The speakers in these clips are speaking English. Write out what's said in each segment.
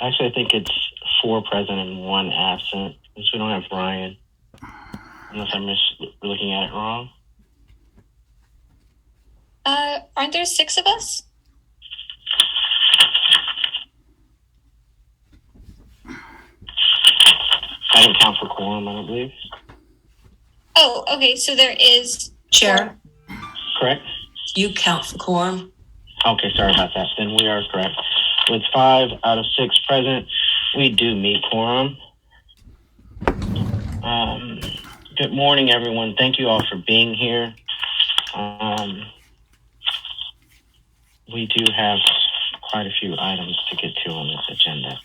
Actually, I think it's 4 present and 1 absent, since we don't have Ryan. Unless I'm looking at it wrong. Aren't there 6 of us? I didn't count for quorum, I don't believe. Oh, okay. So there is Chair. Correct? You count for quorum. Okay, sorry about that. Then we are correct. With 5 out of 6 present, we do meet quorum. Good morning, everyone. Thank you all for being here. We do have quite a few items to get to on this agenda.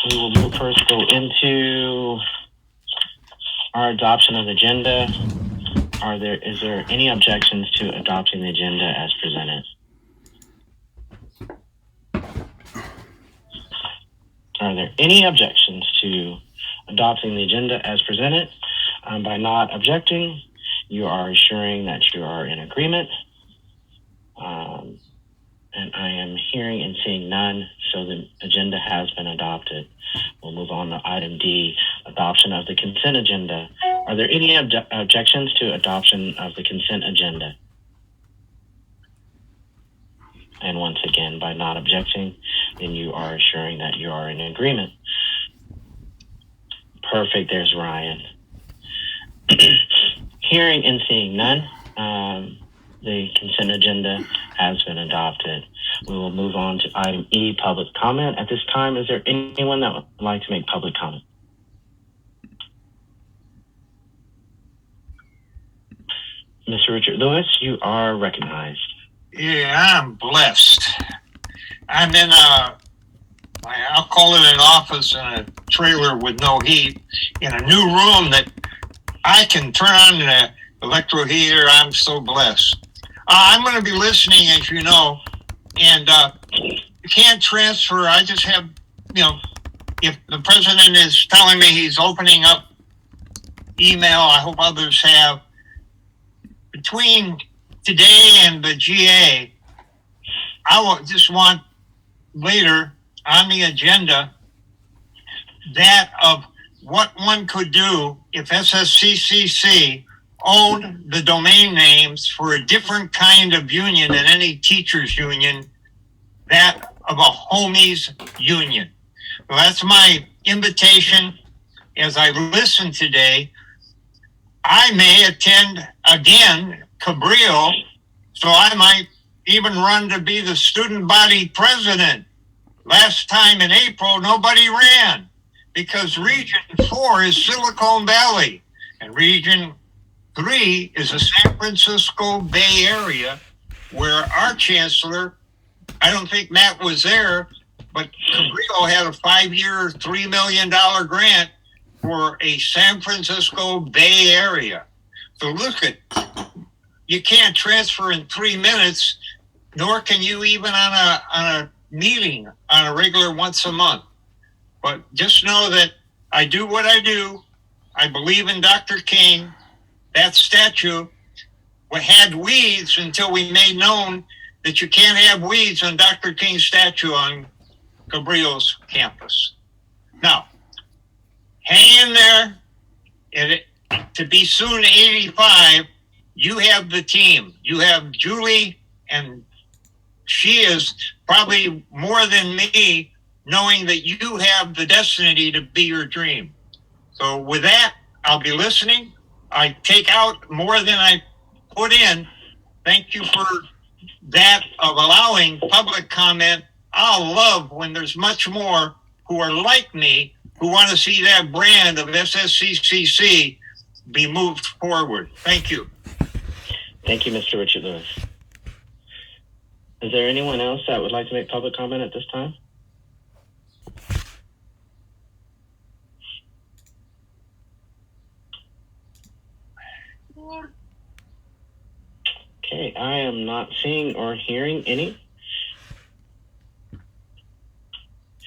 We will first go into our adoption of the agenda. Is there any objections to adopting the agenda as presented? Are there any objections to adopting the agenda as presented? By not objecting, you are assuring that you are in agreement. And I am hearing and seeing none, so the agenda has been adopted. We'll move on to item D, adoption of the consent agenda. Are there any objections to adoption of the consent agenda? And once again, by not objecting, then you are assuring that you are in agreement. Perfect, there's Ryan. Hearing and seeing none, the consent agenda has been adopted. We will move on to item E, public comment. At this time, is there anyone that would like to make public comment? Mr. Richard Lewis, you are recognized. Yeah, I'm blessed. I'm in I'll call it an office in a trailer with no heat in a new room that I can turn on the electro heater. I'm so blessed. I'm going to be listening, as you know, and you can't transfer. I just have, if the president is telling me he's opening up email, I hope others have. Between today and the GA, I will just want later on the agenda that of what one could do if SSCCC owned the domain names for a different kind of union than any teachers union, that of a homies union. Well, that's my invitation as I listen today. I may attend again Cabrillo, so I might even run to be the student body president. Last time in April, nobody ran because Region 4 is Silicon Valley and Region 3 is the San Francisco Bay Area, where our chancellor, I don't think Matt was there, but Cabrillo had a 5-year, $3 million grant for a San Francisco Bay Area. So look at, you can't transfer in 3 minutes, nor can you even on a meeting on a regular once a month. But just know that I do what I do. I believe in Dr. King. That statue had weeds until we made known that you can't have weeds on Dr. King's statue on Cabrillo's campus. Now, hang in there. To be soon 85, you have the team. You have Julie, and she is probably more than me, knowing that you have the destiny to be your dream. So with that, I'll be listening. I take out more than I put in. Thank you for that of allowing public comment. I'll love when there's much more who are like me, who want to see that brand of SSCCC be moved forward. Thank you. Thank you, Mr. Richard Lewis. Is there anyone else that would like to make public comment at this time? Okay, I am not seeing or hearing any.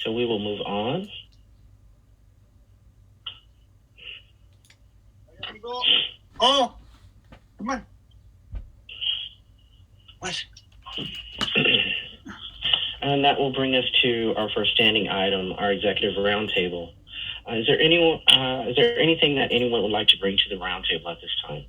So we will move on. Oh, come on. What? And that will bring us to our first standing item, our executive roundtable. Is there anything that anyone would like to bring to the roundtable at this time?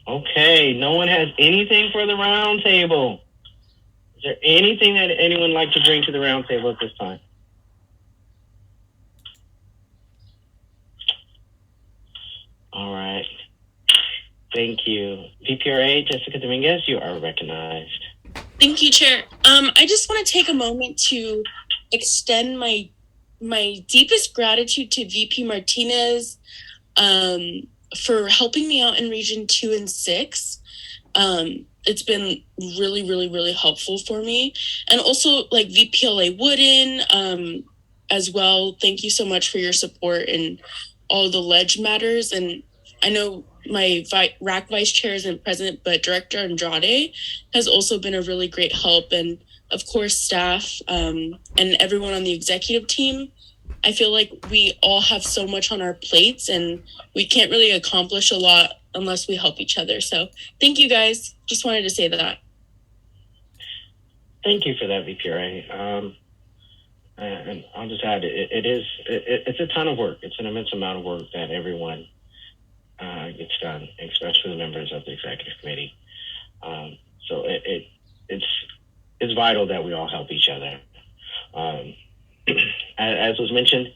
Okay, no one has anything for the roundtable. Is there anything that anyone would like to bring to the roundtable at this time? All right. Thank you. VPRA, Jessica Dominguez, you are recognized. Thank you, Chair. I just want to take a moment to extend my deepest gratitude to VP Martinez for helping me out in Region 2 and 6. It's been really, really, really helpful for me. And also like VPLA Wooden as well. Thank you so much for your support in all the ledge matters. And I know my RAC Vice Chair isn't present, but Director Andrade has also been a really great help. And of course, staff and everyone on the executive team. I feel like we all have so much on our plates and we can't really accomplish a lot unless we help each other. So thank you guys. Just wanted to say that. Thank you for that, VPRA. And I'll just add, it's a ton of work. It's an immense amount of work that everyone gets done, especially the members of the executive committee. So it's vital that we all help each other. As was mentioned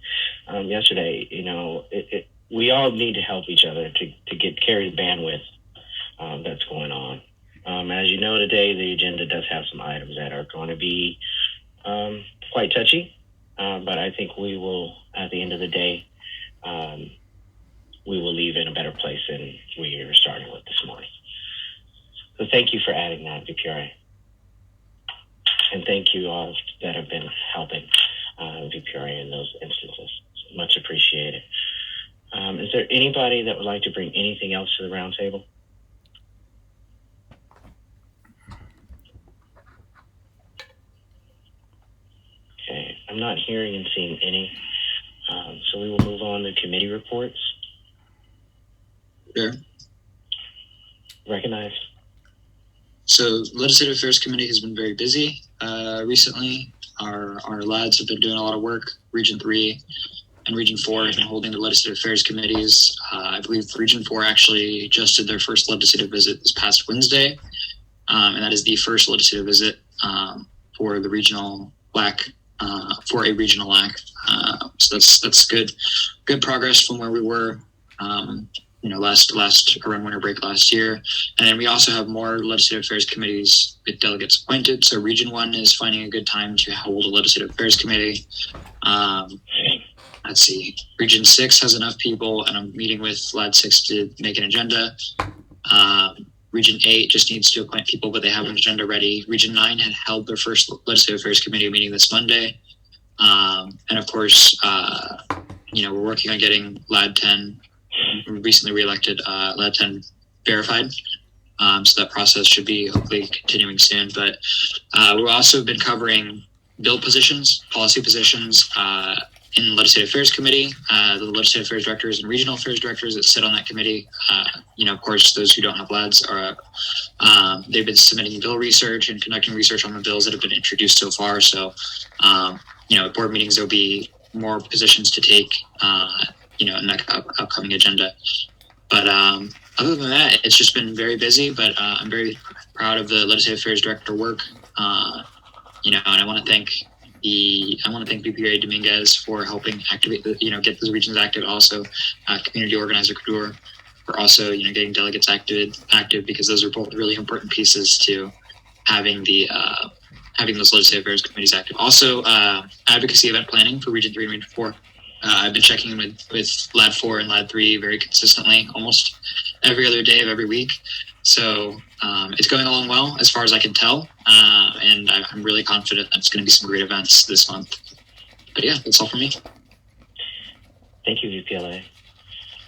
yesterday, we all need to help each other to carry the bandwidth that's going on. As you know, today the agenda does have some items that are going to be quite touchy, but I think we will, at the end of the day, we will leave in a better place than we were starting with this morning. So thank you for adding that, VPRA. And thank you all that have been helping VPRA in those instances. Much appreciated. Is there anybody that would like to bring anything else to the roundtable? Okay, I'm not hearing and seeing any. So we will move on to committee reports. Sure. Recognized. So Legislative Affairs Committee has been very busy recently. Our lads have been doing a lot of work. Region 3 and Region 4 have been holding the Legislative Affairs Committees. I believe Region 4 actually just did their first legislative visit this past Wednesday. And that is the first legislative visit for the regional LAC, for a regional LAC. So that's good progress from where we were last around winter break last year. And then we also have more legislative affairs committees with delegates appointed. So Region 1 is finding a good time to hold a legislative affairs committee. Let's see. Region 6 has enough people, and I'm meeting with LAD 6 to make an agenda. Region 8 just needs to appoint people, but they have an agenda ready. Region 9 had held their first legislative affairs committee meeting this Monday. And of course, we're working on getting LAD 10, recently reelected LAD 10 verified. So that process should be hopefully continuing soon. But we've also been covering bill positions, policy positions in the Legislative Affairs Committee, the Legislative Affairs Directors and Regional Affairs Directors that sit on that committee. Of course, those who don't have LADs are, they've been submitting bill research and conducting research on the bills that have been introduced so far. So, at board meetings, there'll be more positions to take, in the upcoming agenda. But other than that, it's just been very busy, but I'm very proud of the Legislative Affairs Director work. And I want to thank VPRA Dominguez for helping activate get those regions active. Also, community organizer Kadur for also getting delegates active because those are both really important pieces to having those legislative affairs committees active. Also, advocacy event planning for Region 3 and Region 4. I've been checking in with LAD 4 and LAD 3 very consistently, almost every other day of every week. So it's going along well as far as I can tell. And I'm really confident that it's going to be some great events this month. But yeah, that's all for me. Thank you, VPLA.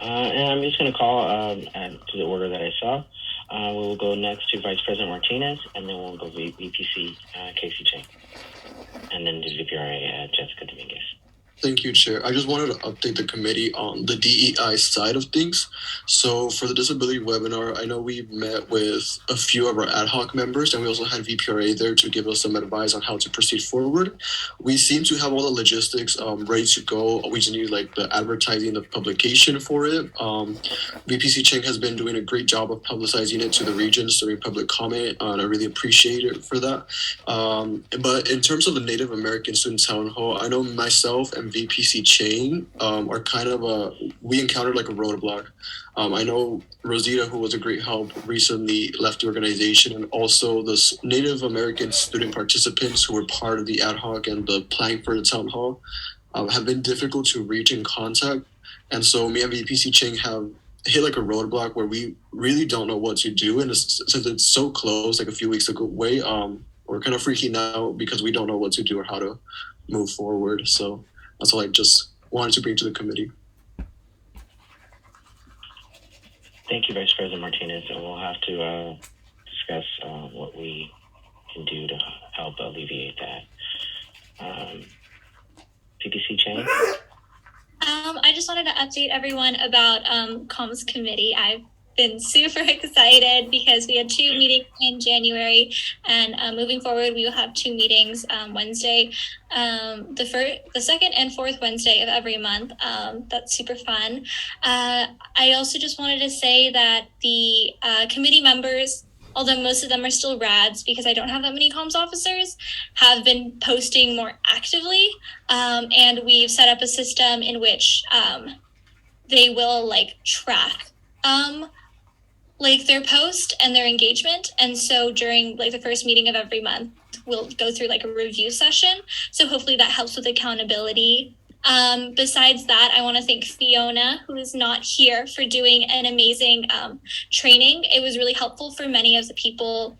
And I'm just going to call to the order that I saw. We will go next to Vice President Martinez, and then we'll go VPC Casey Chang, and then to VPRA Jessica Dominguez. Thank you, Chair. I just wanted to update the committee on the DEI side of things. So for the disability webinar, I know we met with a few of our ad hoc members, and we also had VPRA there to give us some advice on how to proceed forward. We seem to have all the logistics ready to go. We just need like the advertising, the publication for it. VPC Cheng has been doing a great job of publicizing it to the regions during public comment, and I really appreciate it for that. But in terms of the Native American Student Town Hall, I know myself and VPC Chain are kind of we encountered like a roadblock. I know Rosita, who was a great help, recently left the organization, and also the Native American student participants who were part of the ad hoc and the planning for the town hall have been difficult to reach and contact. And so me and VPC Chain have hit like a roadblock where we really don't know what to do. And since it's so close, like a few weeks away, we're kind of freaking out because we don't know what to do or how to move forward. So that's all I just wanted to bring to the committee. Thank you, Vice President Martinez, and we'll have to discuss what we can do to help alleviate that. PPC Chain? I just wanted to update everyone about comms committee. I've been super excited because we had 2 meetings in January, and moving forward, we will have 2 meetings Wednesday, the second and fourth Wednesday of every month. That's super fun. I also just wanted to say that the committee members, although most of them are still rads because I don't have that many comms officers, have been posting more actively. And we've set up a system in which they will like track like their post and their engagement. And so during like the first meeting of every month, we'll go through like a review session. So hopefully that helps with accountability. Besides that, I want to thank Fiona, who is not here, for doing an amazing training. It was really helpful for many of the people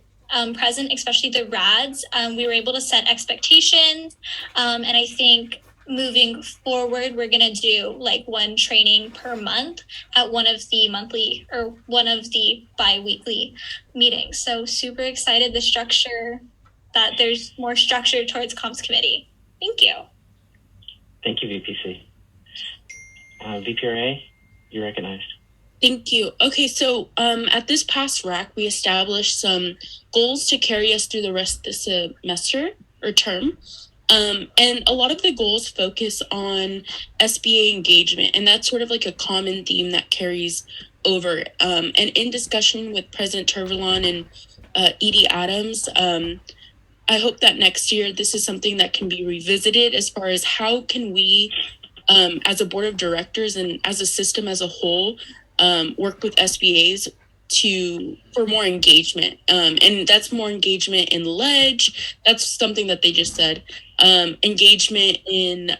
present, especially the rads. We were able to set expectations, and I think moving forward, we're going to do like 1 training per month at one of the monthly or one of the bi-weekly meetings. So super excited the structure, that there's more structure towards comms committee. Thank you. Thank you, VPC. VPRA, you're recognized. Thank you. Okay, so at this past RAC, we established some goals to carry us through the rest of the semester or term. And a lot of the goals focus on SBA engagement, and that's sort of like a common theme that carries over. And in discussion with President Tervalon and Edie Adams, I hope that next year this is something that can be revisited as far as how can we, as a board of directors and as a system as a whole, work with SBAs for more engagement. And that's more engagement in ledge. That's something that they just said. Engagement in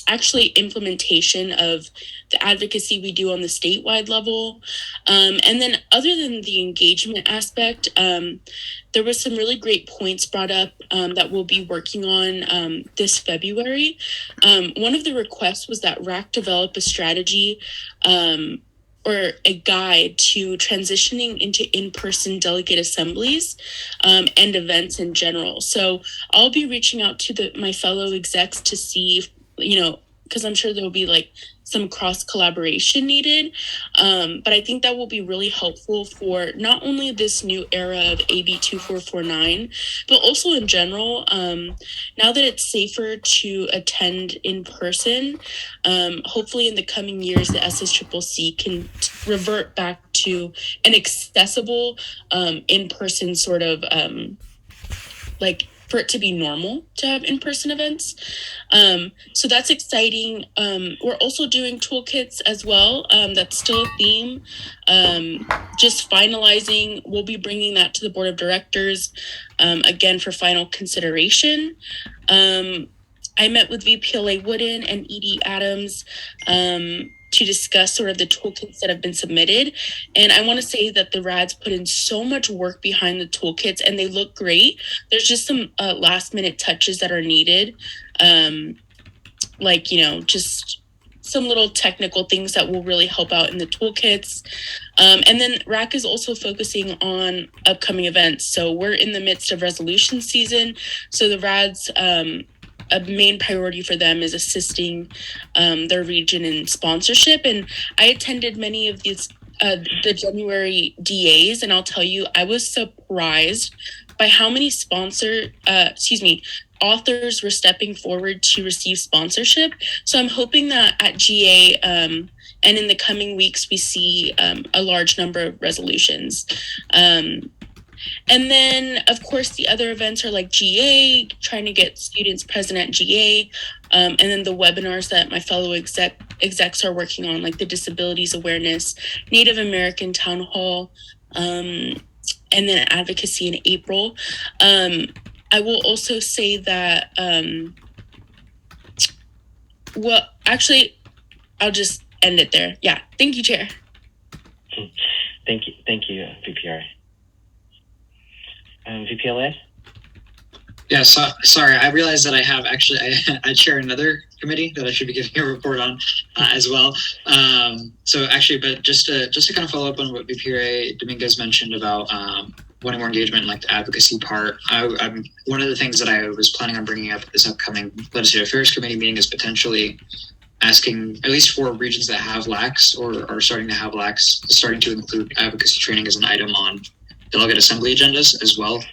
actually implementation of the advocacy we do on the statewide level. And then other than the engagement aspect, there was some really great points brought up that we'll be working on this February. One of the requests was that RAC develop a strategy or a guide to transitioning into in-person delegate assemblies and events in general. So I'll be reaching out to my fellow execs to see, because I'm sure there'll be like some cross collaboration needed. But I think that will be really helpful for not only this new era of AB 2449, but also in general. Now that it's safer to attend in person, hopefully in the coming years, the SSCCC can revert back to an accessible in-person sort of for it to be normal to have in-person events. So that's exciting. We're also doing toolkits as well. That's still a theme. Just finalizing, we'll be bringing that to the board of directors, again, for final consideration. I met with VPLA Wooden and Edie Adams to discuss sort of the toolkits that have been submitted. And I want to say that the RADs put in so much work behind the toolkits and they look great. There's just some last minute touches that are needed. Just some little technical things that will really help out in the toolkits. And then RAC is also focusing on upcoming events. So we're in the midst of resolution season. So the RADs a main priority for them is assisting their region in sponsorship. And I attended many of these the January DAs, and I'll tell you, I was surprised by how many authors were stepping forward to receive sponsorship. So I'm hoping that at GA and in the coming weeks, we see a large number of resolutions. And then, of course, the other events are like GA, trying to get students present at GA, and then the webinars that my fellow execs are working on, like the Disabilities Awareness, Native American Town Hall, and then advocacy in April. I will also say that, I'll just end it there. Yeah. Thank you, Chair. Thank you, VPRA. VPLA? Yeah, sorry. I realized that I chair another committee that I should be giving a report on as well. But just to kind of follow up on what VPRA Dominguez mentioned about wanting more engagement, like the advocacy part. I'm one of the things that I was planning on bringing up at this upcoming Legislative Affairs Committee meeting is potentially asking, at least for regions that have LACs or are starting to have LACs, starting to include advocacy training as an item on delegate assembly agendas as well,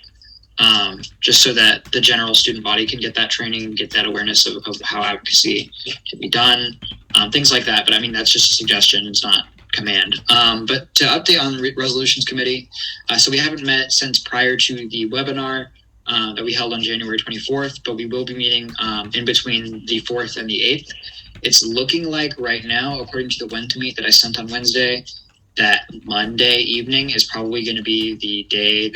just so that the general student body can get that training, get that awareness of how advocacy can be done, things like that. But I mean, that's just a suggestion. It's not command. But to update on resolutions committee, so we haven't met since prior to the webinar that we held on January 24th, but we will be meeting in between the 4th and the 8th. It's looking like right now, according to the when to meet that I sent on Wednesday, that Monday evening is probably going to be the day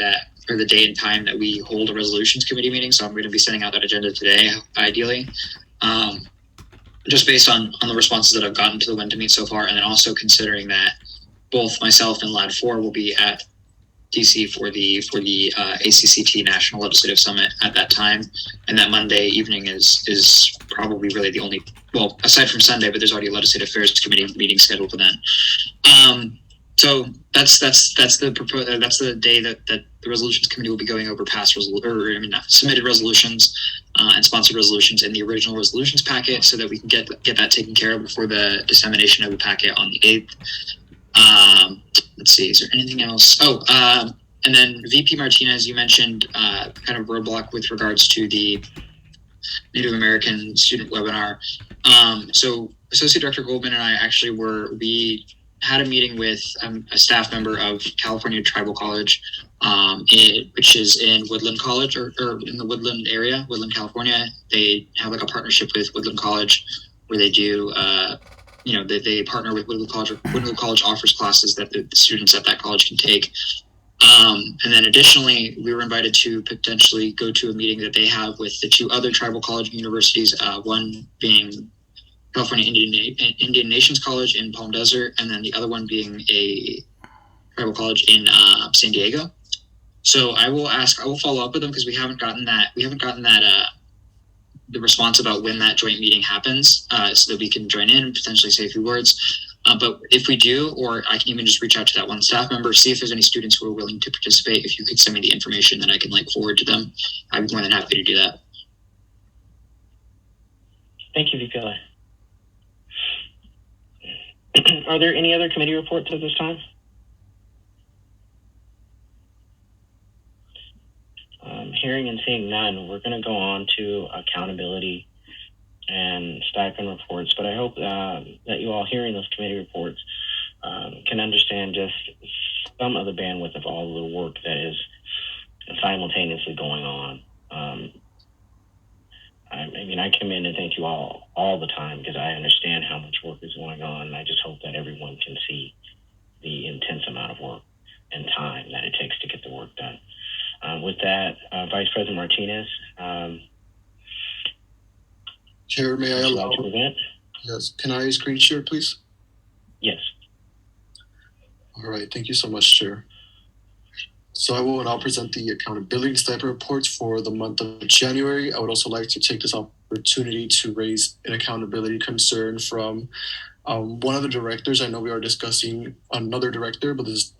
and time that we hold a resolutions committee meeting. So I'm going to be sending out that agenda today, ideally, just based on the responses that I've gotten to the when to meet so far. And then also considering that both myself and Lad 4 will be at DC for the ACCT National Legislative Summit at that time. And that Monday evening is probably really the only, well, aside from Sunday, but there's already a Legislative Affairs Committee meeting scheduled for then. So that's the day that the resolutions committee will be going over submitted resolutions and sponsored resolutions in the original resolutions packet, so that we can get that taken care of before the dissemination of the packet on the 8th. Let's see, is there anything else? And then VP Martinez, you mentioned kind of roadblock with regards to the Native American student webinar. So Associate Director Goldman and I we had a meeting with a staff member of California Tribal College, which is in Woodland College or in the Woodland area, Woodland, California. They have like a partnership with Woodland College where they do, they partner with Woodland College. Woodland College offers classes that the students at that college can take. And then additionally, we were invited to potentially go to a meeting that they have with the two other tribal college universities, one being California Indian Nations College in Palm Desert, and then the other one being a tribal college in San Diego. So I will follow up with them because we haven't gotten that the response about when that joint meeting happens, so that we can join in and potentially say a few words. But if we do, or I can even just reach out to that one staff member, see if there's any students who are willing to participate. If you could send me the information, then I can forward to them. I'd be more than happy to do that. Thank you, VPLA. Are there any other committee reports at this time? Hearing and seeing none, we're going to go on to accountability and stipend reports. But I hope that you all hearing those committee reports can understand just some of the bandwidth of all of the work that is simultaneously going on. I come in and thank you all the time because I understand how much work is going on, and I just hope that everyone can see the intense amount of work and time that it takes to get the work done. With that, Vice President Martinez. Chair, may I allow? Yes. Can I screen share, please? Yes. All right. Thank you so much, Chair. So I will now present the accountability and stipend reports for the month of January. I would also like to take this opportunity to raise an accountability concern from one of the directors. I know we are discussing another director, but this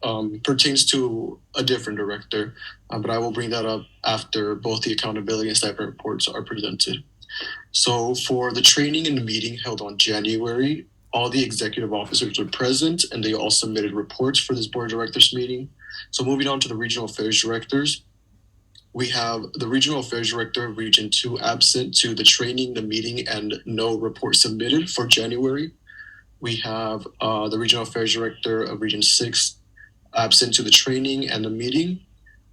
pertains to a different director. But I will bring that up after both the accountability and stipend reports are presented. So for the training and the meeting held on January, all the executive officers were present and they all submitted reports for this board of directors meeting. So moving on to the regional affairs directors, we have the regional affairs director of Region 2 absent to the training, the meeting, and no report submitted for January. We have the regional affairs director of Region 6 absent to the training and the meeting.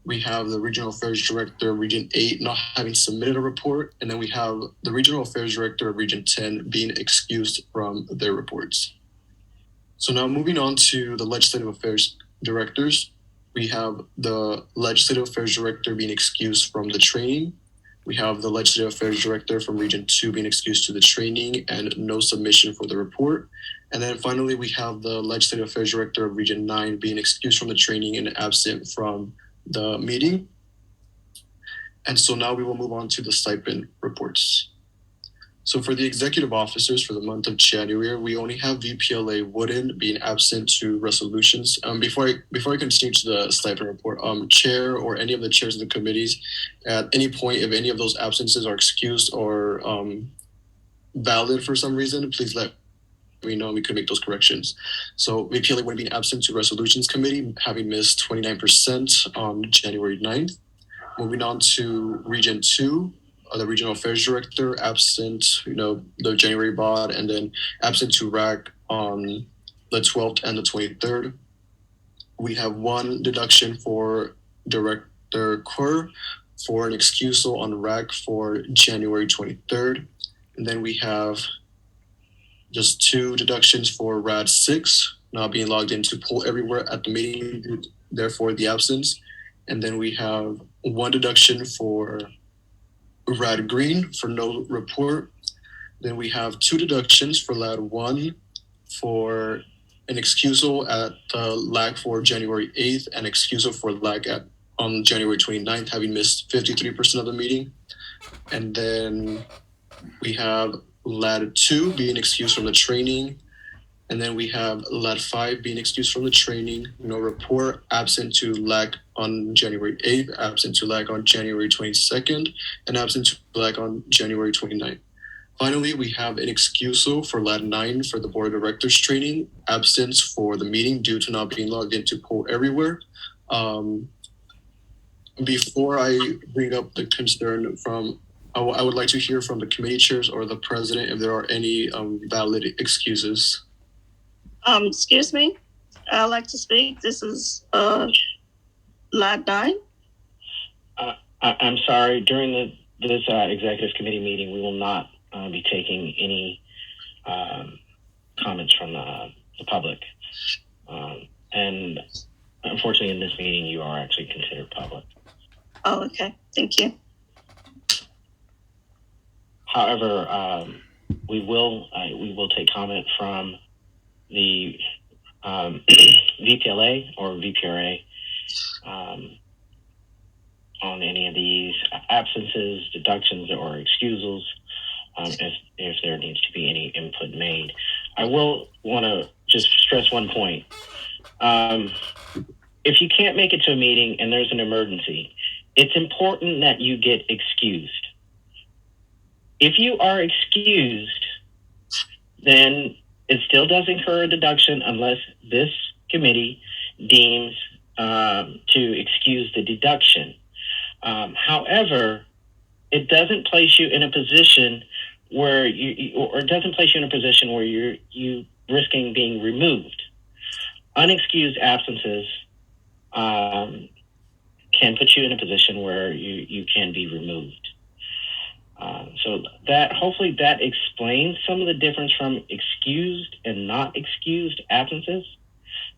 We have the regional affairs director of Region 8 not having submitted a report. And then we have the regional affairs director of Region 10 being excused from their reports. So now moving on to the legislative affairs directors, we have the legislative affairs director being excused from the training. We have the legislative affairs director from Region 2 being excused to the training and no submission for the report. And then finally, we have the legislative affairs director of Region 9 being excused from the training and absent from the meeting. And so now we will move on to the stipend reports. So for the executive officers for the month of January, we only have VPLA Wooden being absent to resolutions. Before I continue to the stipend report, chair or any of the chairs of the committees, at any point, if any of those absences are excused or valid for some reason, please let me know and we could make those corrections. So VPLA Wooden being absent to resolutions committee, having missed 29% on January 9th. Moving on to Region 2, the regional affairs director absent, the January bod, and then absent to RAC on the 12th and the 23rd. We have one deduction for Director Kerr for an excusal on RAC for January 23rd. And then we have just two deductions for RAD 6, not being logged in to pull everywhere at the meeting, therefore the absence. And then we have one deduction for RAD Green for no report. Then we have two deductions for LAD 1 for an excusal at LAG for January 8th and excusal for LAG on January 29th, having missed 53% of the meeting. And then we have LAD 2 being excused from the training. And then we have LAD 5 being excused from the training, no report, absent to LAG on January 8th, absent to LAG on January 22nd, and absent to LAG on January 29th. Finally, we have an excusal for LAD 9 for the board of directors training, absence for the meeting due to not being logged into poll everywhere. Before I bring up the concern I would like to hear from the committee chairs or the president if there are any valid excuses. Excuse me, I'd like to speak. This is LAD 9. I'm sorry. During this executive committee meeting, we will not be taking any comments from the public. And unfortunately, in this meeting, you are actually considered public. Oh, okay. Thank you. However, we will take comment from the VPLA or VPRA on any of these absences, deductions, or excusals, if there needs to be any input made. I will want to just stress one point. If you can't make it to a meeting and there's an emergency, it's important that you get excused. If you are excused, then it still does incur a deduction unless this committee deems to excuse the deduction. However, it doesn't place you in a position where you're risking being removed. Unexcused absences can put you in a position where you can be removed. So that hopefully that explains some of the difference from excused and not excused absences,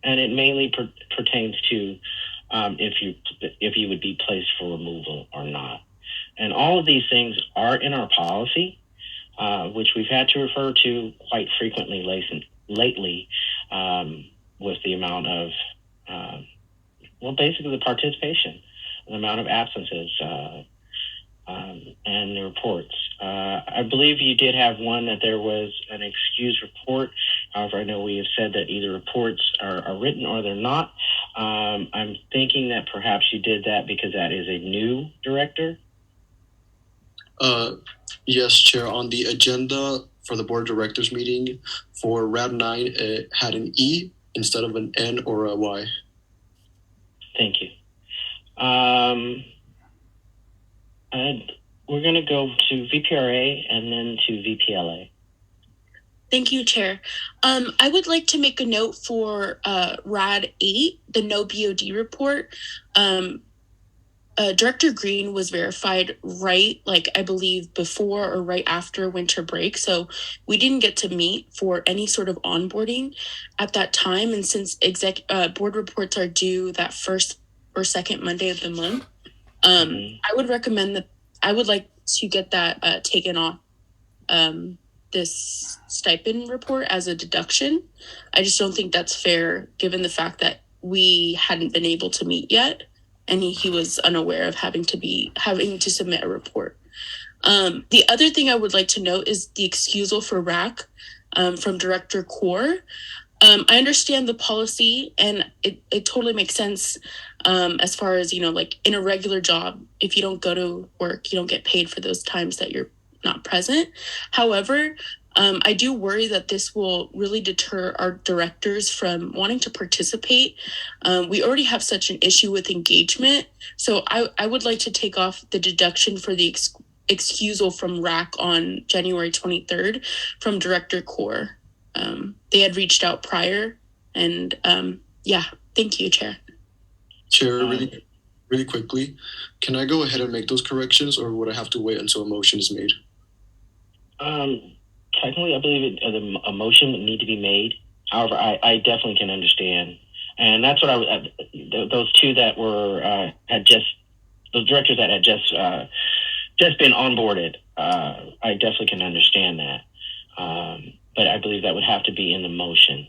and it mainly pertains to if you would be placed for removal or not. And all of these things are in our policy, which we've had to refer to quite frequently lately with the amount of basically the participation, the amount of absences. And the reports. I believe you did have one that there was an excused report. However, I know we have said that either reports are written or they're not. I'm thinking that perhaps you did that because that is a new director. Yes, Chair. On the agenda for the Board of Directors meeting for RAD 9, it had an E instead of an N or a Y. Thank you. And we're going to go to VPRA and then to VPLA. Thank you, Chair. I would like to make a note for RAD 8, the no BOD report. Director Green was verified right, like I believe before or right after winter break. So we didn't get to meet for any sort of onboarding at that time. And since board reports are due that first or second Monday of the month, I would recommend that I would like to get that taken off this stipend report as a deduction. I just don't think that's fair given the fact that we hadn't been able to meet yet. And he was unaware of having to submit a report. The other thing I would like to note is the excusal for RAC from Director Core. I understand the policy, and it totally makes sense as far as, like in a regular job, if you don't go to work, you don't get paid for those times that you're not present. However, I do worry that this will really deter our directors from wanting to participate. We already have such an issue with engagement. So I would like to take off the deduction for the excusal from RAC on January 23rd from Director Core. They had reached out prior, and thank you, Chair. Chair, really quickly, can I go ahead and make those corrections, or would I have to wait until a motion is made? Technically, I believe a motion would need to be made. However, I definitely can understand, and that's what those two that were those directors that had just been onboarded. I definitely can understand that, but I believe that would have to be in the motion.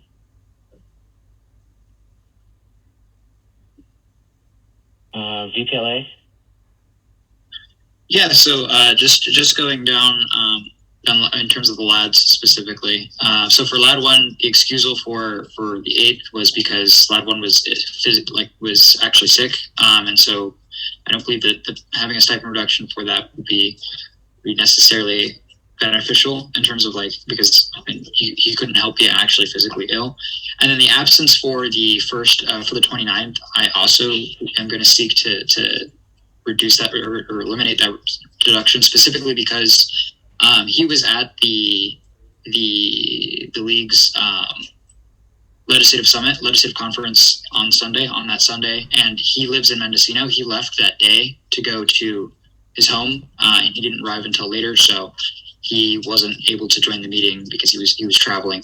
VPLA. Yeah. So just going down. In terms of the lads specifically. So for lad 1, the excusal for the 8th was because lad 1 was actually sick. And so I don't believe that having a stipend reduction for that would be necessarily beneficial in terms of because he couldn't help you actually physically ill. And then the absence for the first, for the 29th, I also am going to seek to reduce that or eliminate that deduction specifically because he was at the league's legislative conference on that Sunday, and he lives in Mendocino. He left that day to go to his home, and he didn't arrive until later, so he wasn't able to join the meeting because he was traveling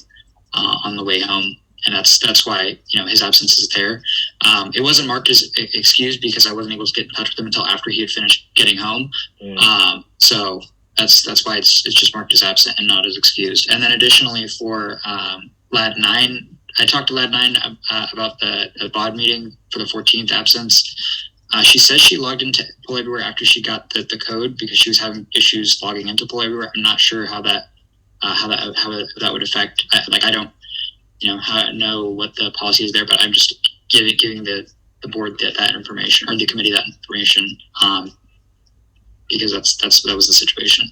on the way home, and that's why his absence is there. It wasn't marked as excused because I wasn't able to get in touch with him until after he had finished getting home. So. That's why it's just marked as absent and not as excused. And then additionally for lad 9, I talked to lad 9 about the BOD meeting for the 14th absence. She says she logged into Pull Everywhere after she got the code because she was having issues logging into Pull Everywhere. I'm not sure how that would affect. I don't know what the policy is there, but I'm just giving the board that information, or the committee that information. Because that was the situation.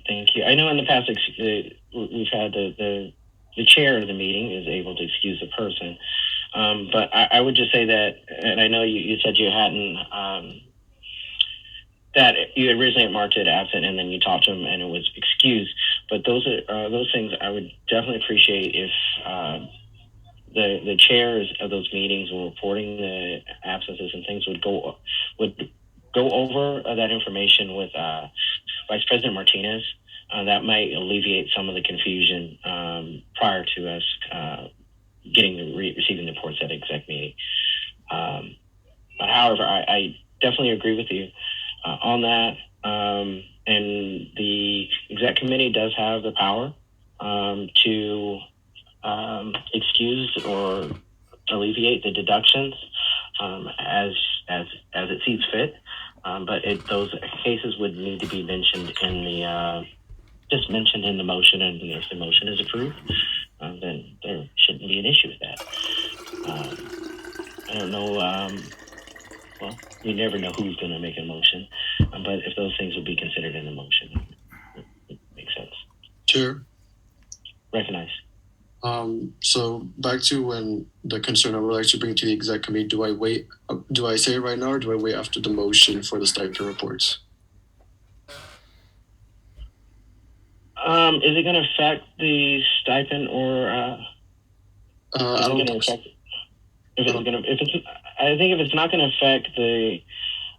Thank you. I know in the past we've had the chair of the meeting is able to excuse a person, but I would just say that, and I know you said you hadn't that you originally had marked it absent, and then you talked to him and it was excused. But those are those things I would definitely appreciate if the chairs of those meetings were reporting the absences and things would go over that information with Vice President Martinez. That might alleviate some of the confusion prior to us receiving the reports at exec meeting. But however, I definitely agree with you on that. And the exec committee does have the power to excuse or alleviate the deductions as it sees fit, but those cases would need to be mentioned in the motion, and if the motion is approved, then there shouldn't be an issue with that. I don't know. Well, we never know who's going to make a motion, but if those things would be considered in the motion, it makes sense. Chair. Recognize. So back to when the concern I would like to bring to the exec committee, do I say it right now or do I wait after the motion for the stipend reports? Is it going to affect the stipend or I don't think so. I think if it's not going to affect the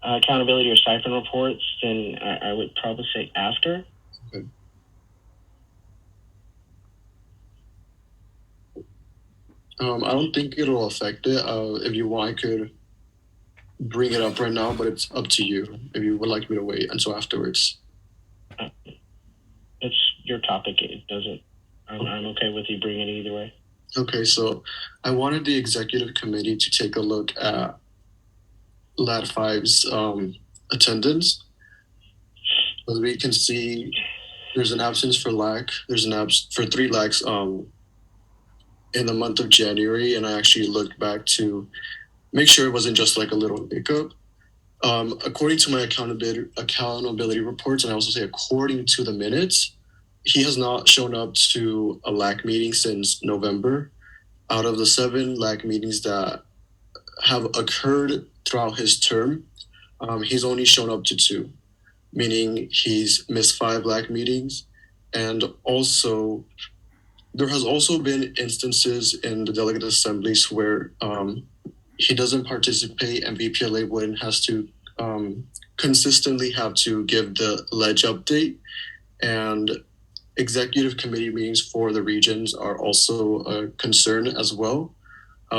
accountability or stipend reports, then I would probably say after. Okay. I don't think it'll affect it. If you want, I could bring it up right now, but it's up to you if you would like me to wait until afterwards. It's your topic. It doesn't. I'm okay with you bringing it either way. Okay, so I wanted the executive committee to take a look at Lat 5's attendance. As we can see, there's an absence for LAC. There's an absence for 3 LACs in the month of January, and I actually looked back to make sure it wasn't just like a little hiccup. According to my accountability reports, and I also say according to the minutes, he has not shown up to a LAC meeting since November. Out of the 7 LAC meetings that have occurred throughout his term, he's only shown up to 2, meaning he's missed 5 LAC meetings. And also, there has also been instances in the delegate assemblies where he doesn't participate and VPLA Wooden has to consistently have to give the ledge update, and executive committee meetings for the regions are also a concern as well.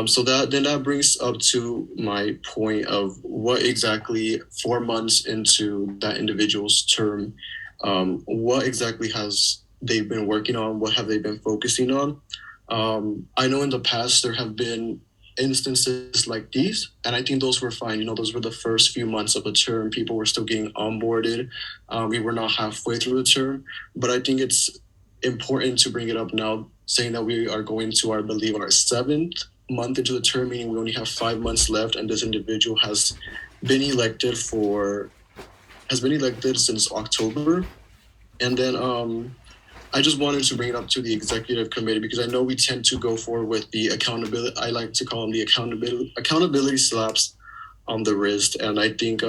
So that brings up to my point of what exactly 4 months into that individual's term, what exactly has they been working on? What have they been focusing on? I know in the past there have been instances like these, and I think those were fine. Those were the first few months of the term. People were still getting onboarded. We were not halfway through the term, but I think it's important to bring it up now, saying that we are going to, I believe, our 7th month into the term, meaning we only have 5 months left, and this individual has been elected since October. And then I just wanted to bring it up to the executive committee because I know we tend to go forward with the accountability. I like to call them the accountability slaps on the wrist. And I think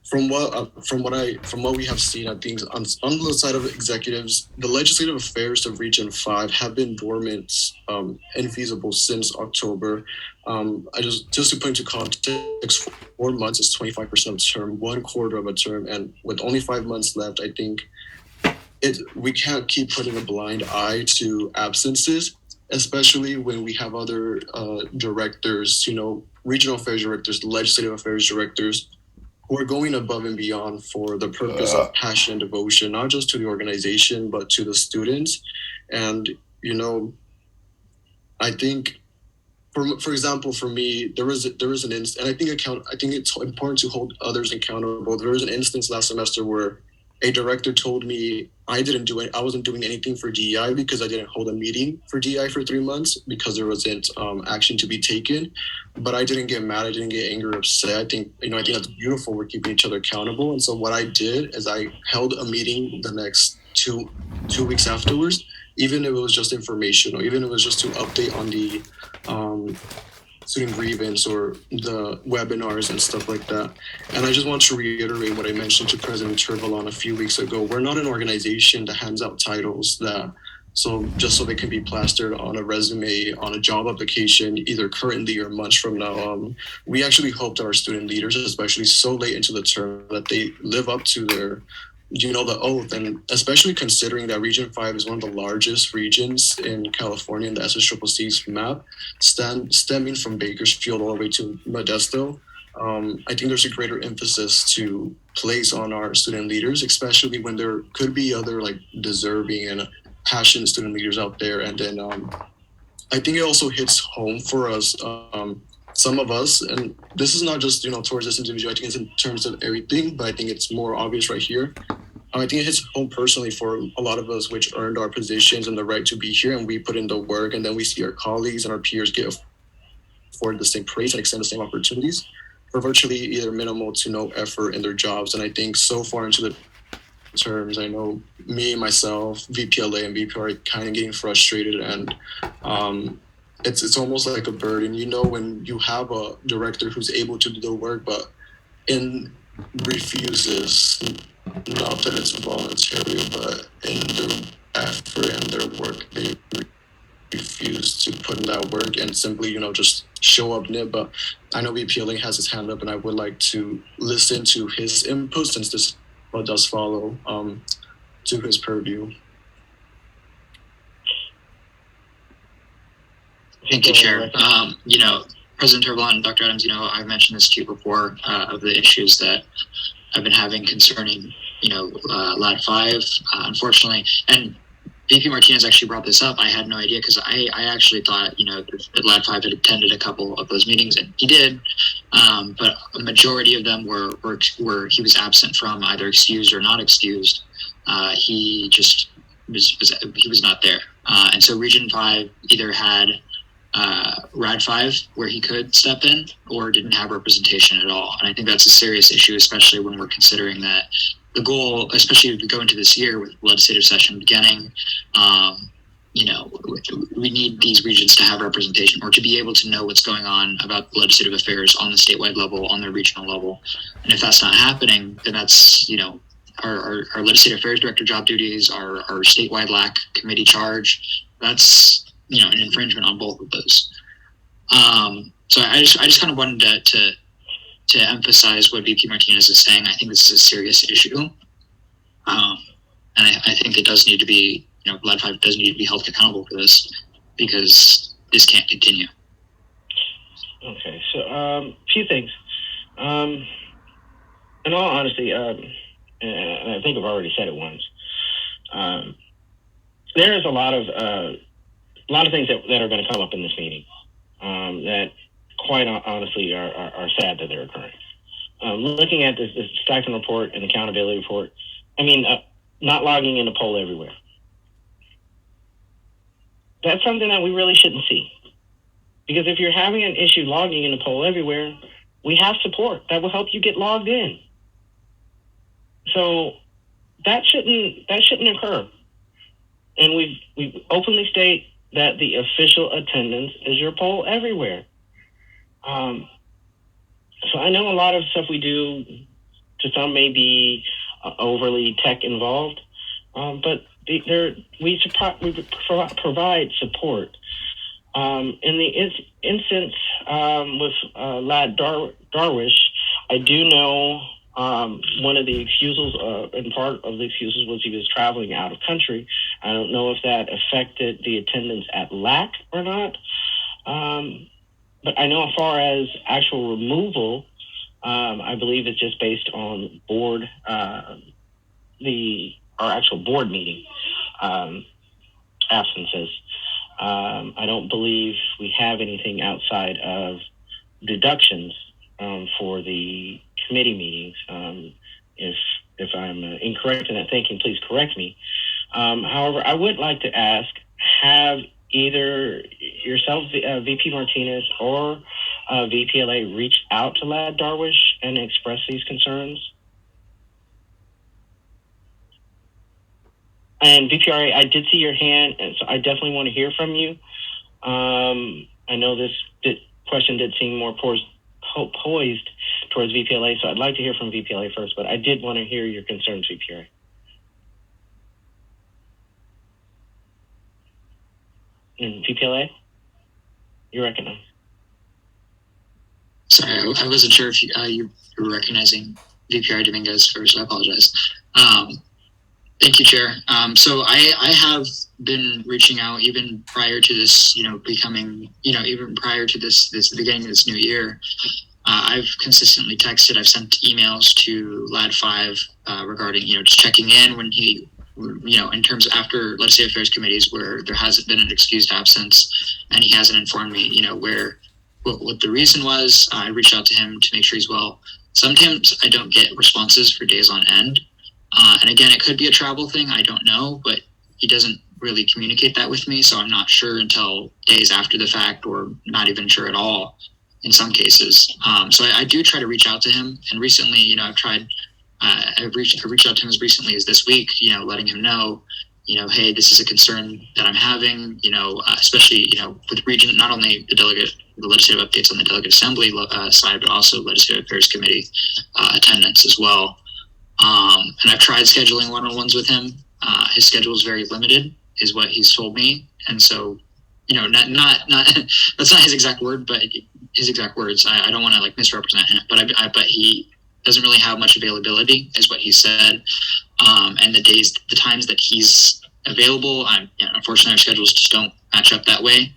from what we have seen, I think on the side of executives, the legislative affairs of Region 5 have been dormant and infeasible since October. Just to put into context, 4 months is 25% of a term, 1/4 of a term, and with only 5 months left, I think we can't keep putting a blind eye to absences, especially when we have other directors, regional affairs directors, legislative affairs directors, who are going above and beyond for the purpose of passion and devotion, not just to the organization, but to the students. And, I think, for example, for me, there was an instance, and I think it's important to hold others accountable. There was an instance last semester where a director told me I wasn't doing anything for DEI because I didn't hold a meeting for DEI for 3 months because there wasn't action to be taken. But I didn't get mad. I didn't get angry or upset. I think that's beautiful. We're keeping each other accountable. And so what I did is I held a meeting the next two weeks afterwards, even if it was just informational, even if it was just to update on the student grievance or the webinars and stuff like that. And I just want to reiterate what I mentioned to President Tervalon a few weeks ago. We're not an organization that hands out titles just so they can be plastered on a resume, on a job application, either currently or months from now. We actually hope that our student leaders, especially so late into the term, that they live up to their the oath, and especially considering that Region 5 is one of the largest regions in California in the SSCCC's map, stemming from Bakersfield all the way to Modesto. I think there's a greater emphasis to place on our student leaders, especially when there could be other deserving and passionate student leaders out there. And then I think it also hits home for us, some of us, and this is not just towards this individual. I think it's in terms of everything, but I think it's more obvious right here. I think it hits home personally for a lot of us, which earned our positions and the right to be here, and we put in the work, and then we see our colleagues and our peers get afforded the same praise and extend the same opportunities. virtually either minimal to no effort in their jobs. And I think so far into the terms, I know me, myself, VPLA and VPRA kind of getting frustrated, and it's almost like a burden. You know, when you have a director who's able to do the work, but refuses, not that it's voluntary, but in their effort and their work, they refuse to put in that work and simply, just show up nib. But I know VPLA has his hand up, and I would like to listen to his input since this does follow to his purview. Thank you, Chair. President Tervalon, Dr. Adams, I've mentioned this to you before of the issues that I've been having concerning, Lat 5, unfortunately. And VP Martinez actually brought this up. I had no idea because I actually thought, that Lat 5 had attended a couple of those meetings, and he did. But a majority of them were he was absent from, either excused or not excused. He just was not there. And so Region 5 either had Rad 5 where he could step in, or didn't have representation at all. And I think that's a serious issue, especially when we're considering that the goal, especially if we go into this year with legislative session beginning, we need these regions to have representation, or to be able to know what's going on about legislative affairs on the statewide level, on the regional level. And if that's not happening, then that's, our legislative affairs director job duties, our statewide LAC committee charge, that's, an infringement on both of those. So I just kind of wanted to emphasize what VP Martinez is saying. I think this is a serious issue. And I think it does need to be, Lat 5 does need to be held accountable for this, because this can't continue. Okay, so a few things. In all honesty, and I think I've already said it once, there is a lot of things that are going to come up in this meeting that, quite honestly, are sad that they're occurring. Looking at this stipend report and accountability report, not logging in a poll everywhere. That's something that we really shouldn't see. Because if you're having an issue logging in a poll everywhere, we have support that will help you get logged in. So that shouldn't occur. And we openly state that the official attendance is your poll everywhere. So I know a lot of stuff we do, to some may be overly tech involved, but we provide support. In the instance with Lad Darwish, I do know one of the excusals, and part of the excuses was he was traveling out of country. I don't know if that affected the attendance at LAC or not. But I know as far as actual removal, I believe it's just based on board, our actual board meeting absences. I don't believe we have anything outside of deductions for the committee meetings. If I'm incorrect in that thinking, please correct me. However, I would like to ask, have either yourself, VP Martinez, or VPLA reached out to Lad Darwish and expressed these concerns? And VPRA, I did see your hand, and so I definitely want to hear from you. I know this question did seem more poised towards VPLA, so I'd like to hear from VPLA first, but I did want to hear your concerns, VPRA. And VPLA, you recognize. Sorry, I wasn't sure if you were recognizing VPRA Dominguez first. I apologize. Thank you, Chair. So I have been reaching out even prior to this, becoming, even prior to the beginning of this new year. I've consistently texted, I've sent emails to Lad 5 regarding, just checking in when he, in terms of after legislative affairs committees where there hasn't been an excused absence, and he hasn't informed me, what the reason was. I reached out to him to make sure he's well. Sometimes I don't get responses for days on end. And again, it could be a travel thing. I don't know, but he doesn't really communicate that with me. So I'm not sure until days after the fact, or not even sure at all. in some cases. So I do try to reach out to him. And recently, I've reached out to him as recently as this week, letting him know, hey, this is a concern that I'm having, especially, with region, not only the legislative updates on the delegate assembly side, but also legislative affairs committee attendance as well. And I've tried scheduling one-on-ones with him. His schedule is very limited, is what he's told me. And so, not that's not his exact word, but his exact words. I don't want to misrepresent him, but he doesn't really have much availability, is what he said. And the times that he's available, unfortunately our schedules just don't match up that way.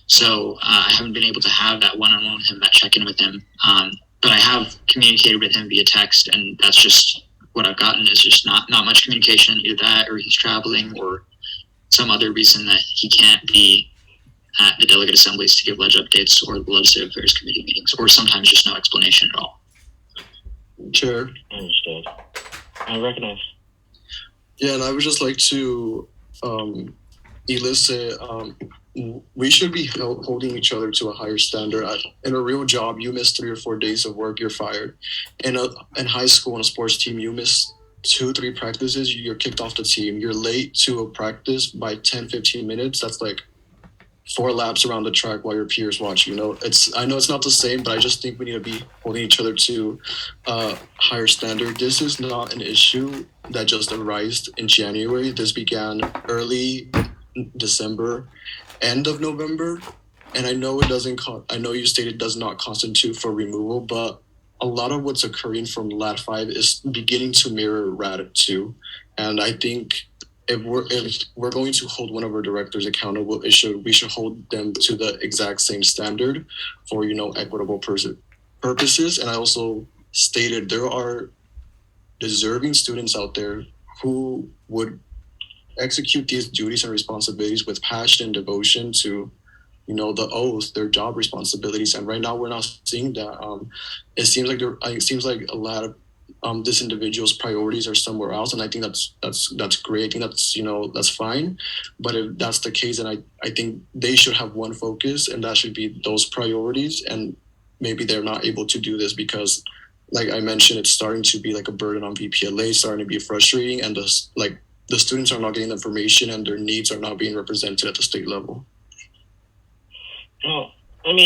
So I haven't been able to have that one-on-one with him, that check-in with him. But I have communicated with him via text, and that's just what I've gotten, is just not much communication, either that or he's traveling or some other reason that he can't be at the delegate assemblies to give ledge updates or the legislative affairs committee meetings, or sometimes just no explanation at all. Chair. Understood. I recognize. Yeah, and I would just like to elicit, we should be holding each other to a higher standard. In a real job, you miss 3 or 4 days of work, you're fired. In high school, on a sports team, you miss 2-3 practices, you're kicked off the team. You're late to a practice by 10-15 minutes. That's 4 laps around the track while your peers watch. I know it's not the same, but I just think we need to be holding each other to a higher standard. This is not an issue that just arose in January. This began early December, end of November, and I know I know you stated it does not constitute for removal, but a lot of what's occurring from Lat 5 is beginning to mirror Rat 2, and I think if we're going to hold one of our directors accountable, we should hold them to the exact same standard for equitable purposes. And I also stated there are deserving students out there who would execute these duties and responsibilities with passion and devotion to the oath, their job responsibilities. And right now we're not seeing that. It seems like a lot of this individual's priorities are somewhere else, and I think that's great. I think that's fine. But if that's the case, then I think they should have one focus, and that should be those priorities. And maybe they're not able to do this because, like I mentioned, it's starting to be like a burden on VPLA, starting to be frustrating, and the students are not getting the information, and their needs are not being represented at the state level. Well, I'm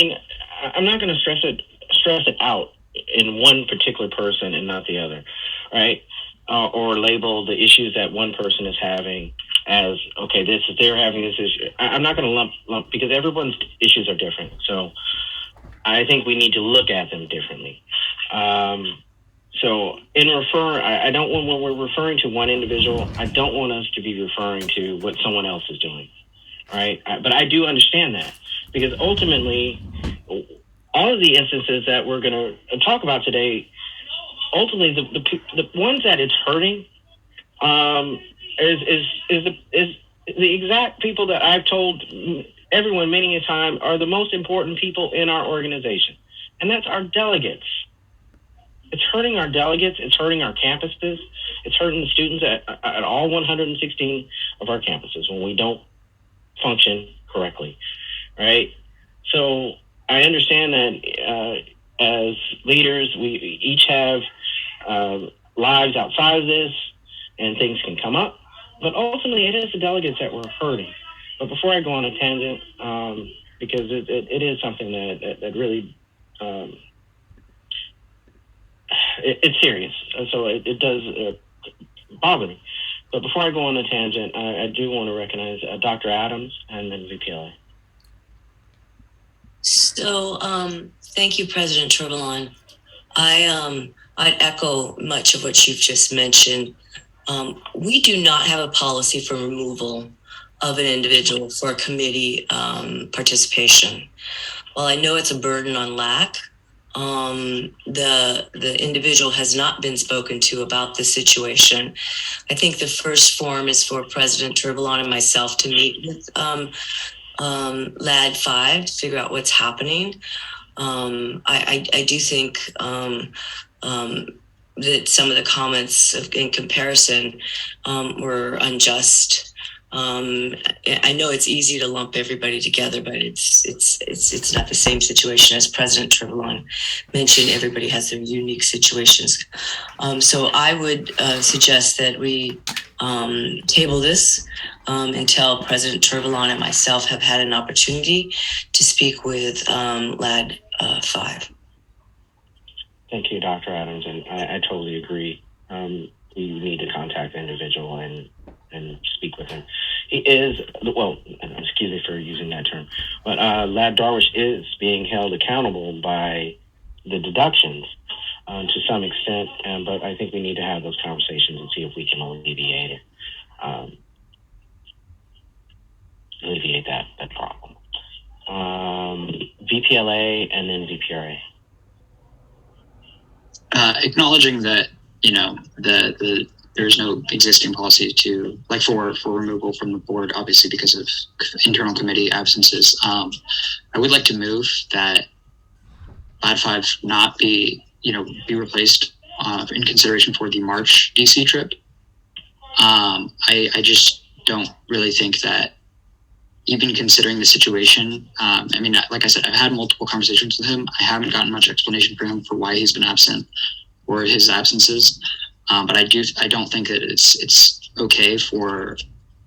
not going to stress it out in one particular person and not the other, right? Or label the issues that one person is having as, okay, they're having this issue. I'm not going to lump because everyone's issues are different. So I think we need to look at them differently. So I don't want, when we're referring to one individual, I don't want us to be referring to what someone else is doing, right? But I do understand that, because ultimately, all of the instances that we're going to talk about today, ultimately the ones that it's hurting is the exact people that I've told everyone many a time are the most important people in our organization, and that's our delegates. It's hurting our delegates. It's hurting our campuses. It's hurting the students at all 116 of our campuses when we don't function correctly, right? So I understand that as leaders, we each have lives outside of this, and things can come up. But ultimately, it is the delegates that we're hurting. But before I go on a tangent, because it is something that really it's serious, so it does bother me. But before I go on a tangent, I do want to recognize Dr. Adams and then VPLA. So, thank you, President Tervalon. I'd echo much of what you've just mentioned. We do not have a policy for removal of an individual for committee participation. While I know it's a burden on LAC, the individual has not been spoken to about the situation. I think the first form is for President Tervalon and myself to meet with LAD 5 to figure out what's happening. I do think that some of the comments in comparison were unjust. I know it's easy to lump everybody together, but it's not the same situation. As President Tervalon mentioned, everybody has their unique situations. So I would suggest that we table this until President Tervalon and myself have had an opportunity to speak with Lad 5. Thank you, Dr. Adams, and I totally agree. We need to contact the individual and speak with him. He is, well, excuse me for using that term, but Lad Darwish is being held accountable by the deductions to some extent, but I think we need to have those conversations and see if we can alleviate it, alleviate that problem. VPLA and then VPRA. Acknowledging that, there's no existing policy to, like, for removal from the board, obviously because of internal committee absences. I would like to move that Lad 5 not be replaced in consideration for the March DC trip. I just don't really think that, even considering the situation, like I said, I've had multiple conversations with him. I haven't gotten much explanation from him for why he's been absent or his absences. But I don't think that it's okay for,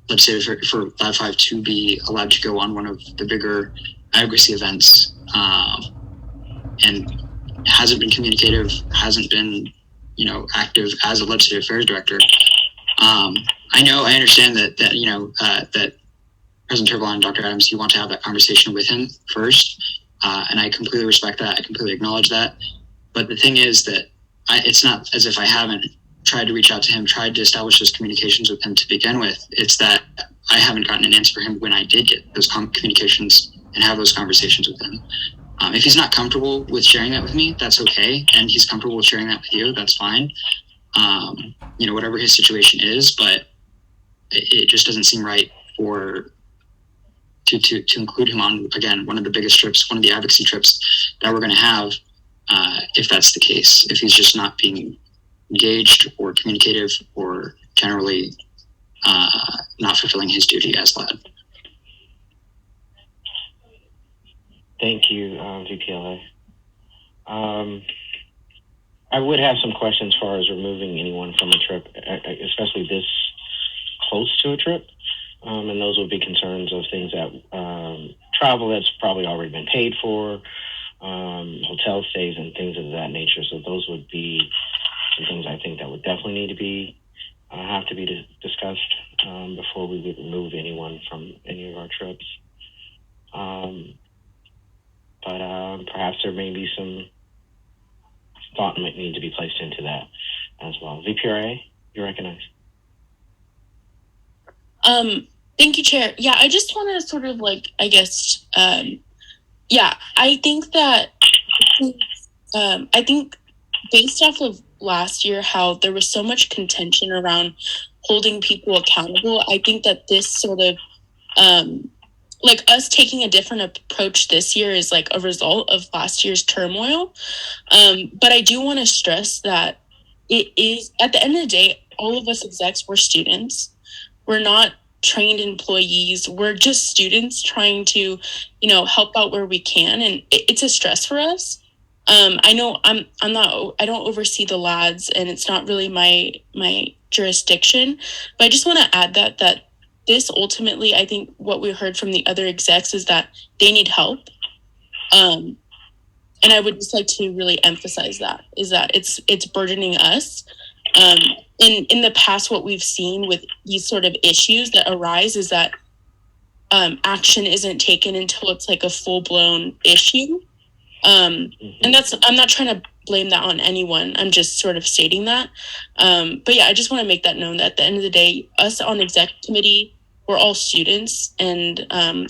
let's say, for Lad 5 to be allowed to go on one of the bigger advocacy events, and hasn't been communicative, hasn't been, active as a legislative affairs director. I understand that President Tervalon and Dr. Adams, you want to have that conversation with him first, and I completely respect that. I completely acknowledge that. But the thing is that it's not as if I haven't tried to reach out to him, tried to establish those communications with him to begin with. It's that I haven't gotten an answer for him when I did get those communications and have those conversations with him. If he's not comfortable with sharing that with me, that's okay. And he's comfortable with sharing that with you, that's fine. Whatever his situation is, but it just doesn't seem right to include him on, again, one of the biggest trips, one of the advocacy trips that we're going to have, if that's the case, if he's just not being engaged or communicative or generally not fulfilling his duty as Lad. Thank you, VPLA. I would have some questions as far as removing anyone from a trip, especially this close to a trip. And those would be concerns of things that travel that's probably already been paid for, hotel stays and things of that nature. So those would be some things I think that would definitely need to be have to be discussed before we would remove anyone from any of our trips. But perhaps there may be some thought might need to be placed into that as well. VPRA, you recognize? Thank you, Chair. Yeah, I just want to sort of I think that, I think based off of last year, how there was so much contention around holding people accountable, I think that this sort of, us taking a different approach this year is like a result of last year's turmoil. But I do want to stress that it is, at the end of the day, all of us execs, we're students. We're not trained employees. We're just students trying to, help out where we can. And it's a stress for us. I know I don't oversee the lads, and it's not really my jurisdiction, but I just want to add that this ultimately, I think what we heard from the other execs is that they need help. And I would just like to really emphasize that it's burdening us. In the past, what we've seen with these sort of issues that arise is that action isn't taken until it's like a full-blown issue. And I'm not trying to blame that on anyone. I'm just sort of stating that. But yeah, I just want to make that known that at the end of the day, us on exec committee, we're all students, and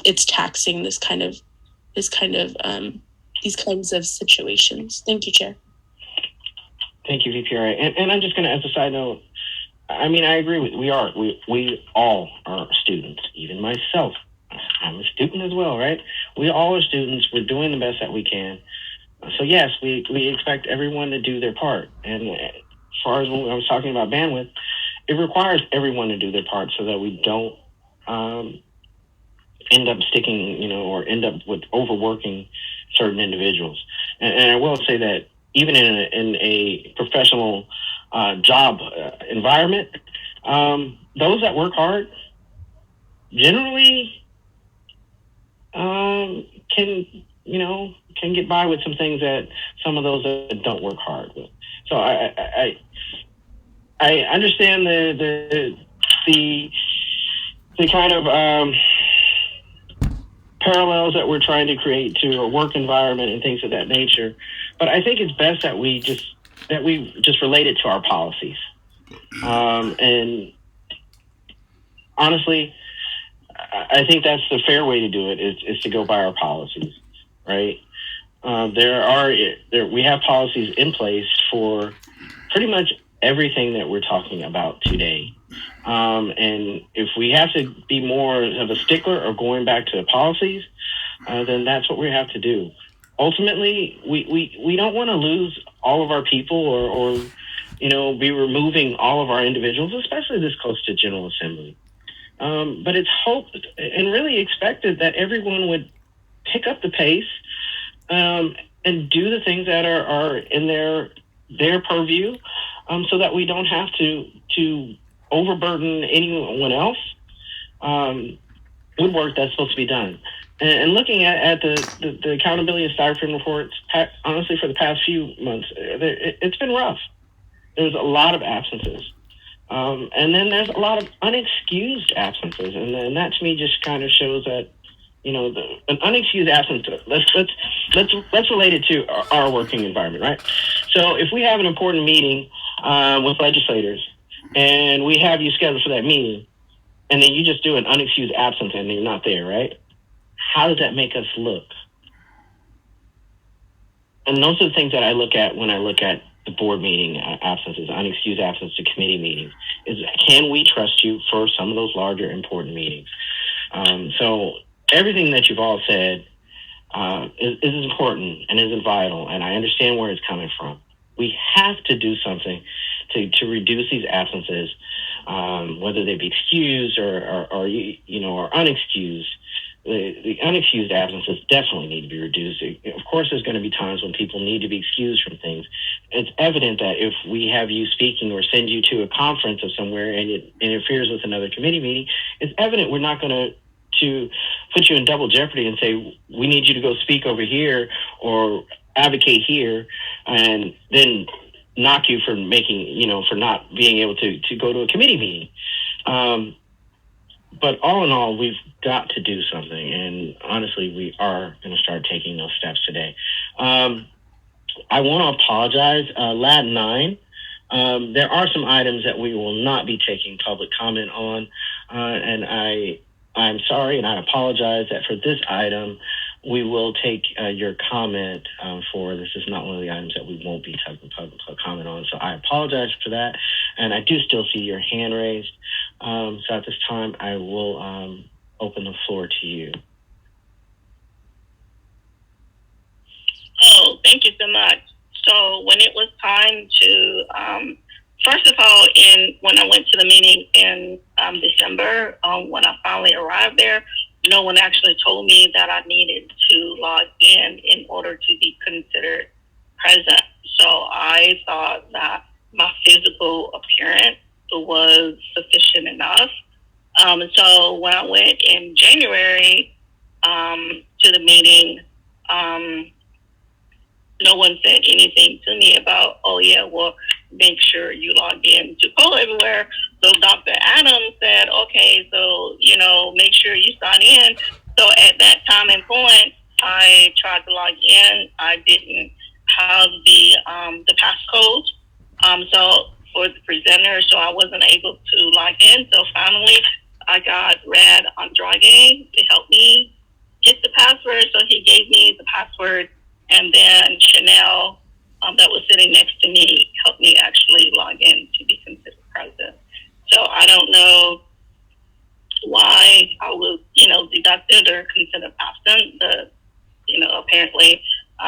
it's taxing these kinds of situations. Thank you, Chair. Thank you, VPRA. And I'm just going to, as a side note, I agree with we all are students, even myself. I'm a student as well, right? We all are students. We're doing the best that we can. So yes, we expect everyone to do their part. And as far as when I was talking about bandwidth, it requires everyone to do their part so that we don't end up sticking, or end up with overworking certain individuals. And I will say that even in a professional job environment, those that work hard generally can get by with some things that some of those that don't work hard with. So I understand the kind of parallels that we're trying to create to a work environment and things of that nature, but I think it's best that we just relate it to our policies. And honestly, I think that's the fair way to do it is to go by our policies, right? We have policies in place for pretty much everything that we're talking about today. And if we have to be more of a stickler or going back to the policies, then that's what we have to do. Ultimately, we don't want to lose all of our people or be removing all of our individuals, especially this close to General Assembly. But it's hoped and really expected that everyone would pick up the pace and do the things that are in their purview, so that we don't have to overburden anyone else with work that's supposed to be done. And looking at the accountability and stipend reports, honestly, for the past few months, it's been rough. There's a lot of absences. And then there's a lot of unexcused absences. And that to me just kind of shows that, an unexcused absence, let's relate it to our working environment, right? So if we have an important meeting with legislators and we have you scheduled for that meeting, and then you just do an unexcused absence and you're not there, right? How does that make us look? And those are the things that I look at when I look at the board meeting absences, unexcused absence to committee meetings, is can we trust you for some of those larger important meetings? So everything that you've all said is important and is vital, and I understand where it's coming from. We have to do something to reduce these absences, whether they be excused or unexcused. The unexcused absences definitely need to be reduced. Of course, there's going to be times when people need to be excused from things. It's evident that if we have you speaking or send you to a conference of somewhere and it interferes with another committee meeting, it's evident we're not going to put you in double jeopardy and say, we need you to go speak over here or advocate here, and then knock you for for not being able to go to a committee meeting. But all in all, we've got to do something. And honestly, we are going to start taking those steps today. I want to apologize. Lad 9, there are some items that we will not be taking public comment on. And I'm sorry, and I apologize that for this item, we will take your comment for this is not one of the items that we won't be taking public comment on. So I apologize for that. And I do still see your hand raised. So at this time, I will open the floor to you. Oh, thank you so much. So when it was time to, first of all, when I went to the meeting in December, when I finally arrived there, no one actually told me that I needed to log in order to be considered present. So I thought that my physical appearance was sufficient enough. So when I went in January to the meeting, no one said anything to me about, oh yeah, well, make sure you log in to Poll Everywhere. So Dr. Adams said, okay, so, make sure you sign in. So at that time and point, I tried to log in. I didn't have the passcode. So for the presenter, so I wasn't able to log in. So finally, I got Red Andrade to help me get the password. So he gave me the password. And then Chanel, that was sitting next to me, helped me actually log in to be considered present. So I don't know why I was, deducted or considered absent. But, apparently,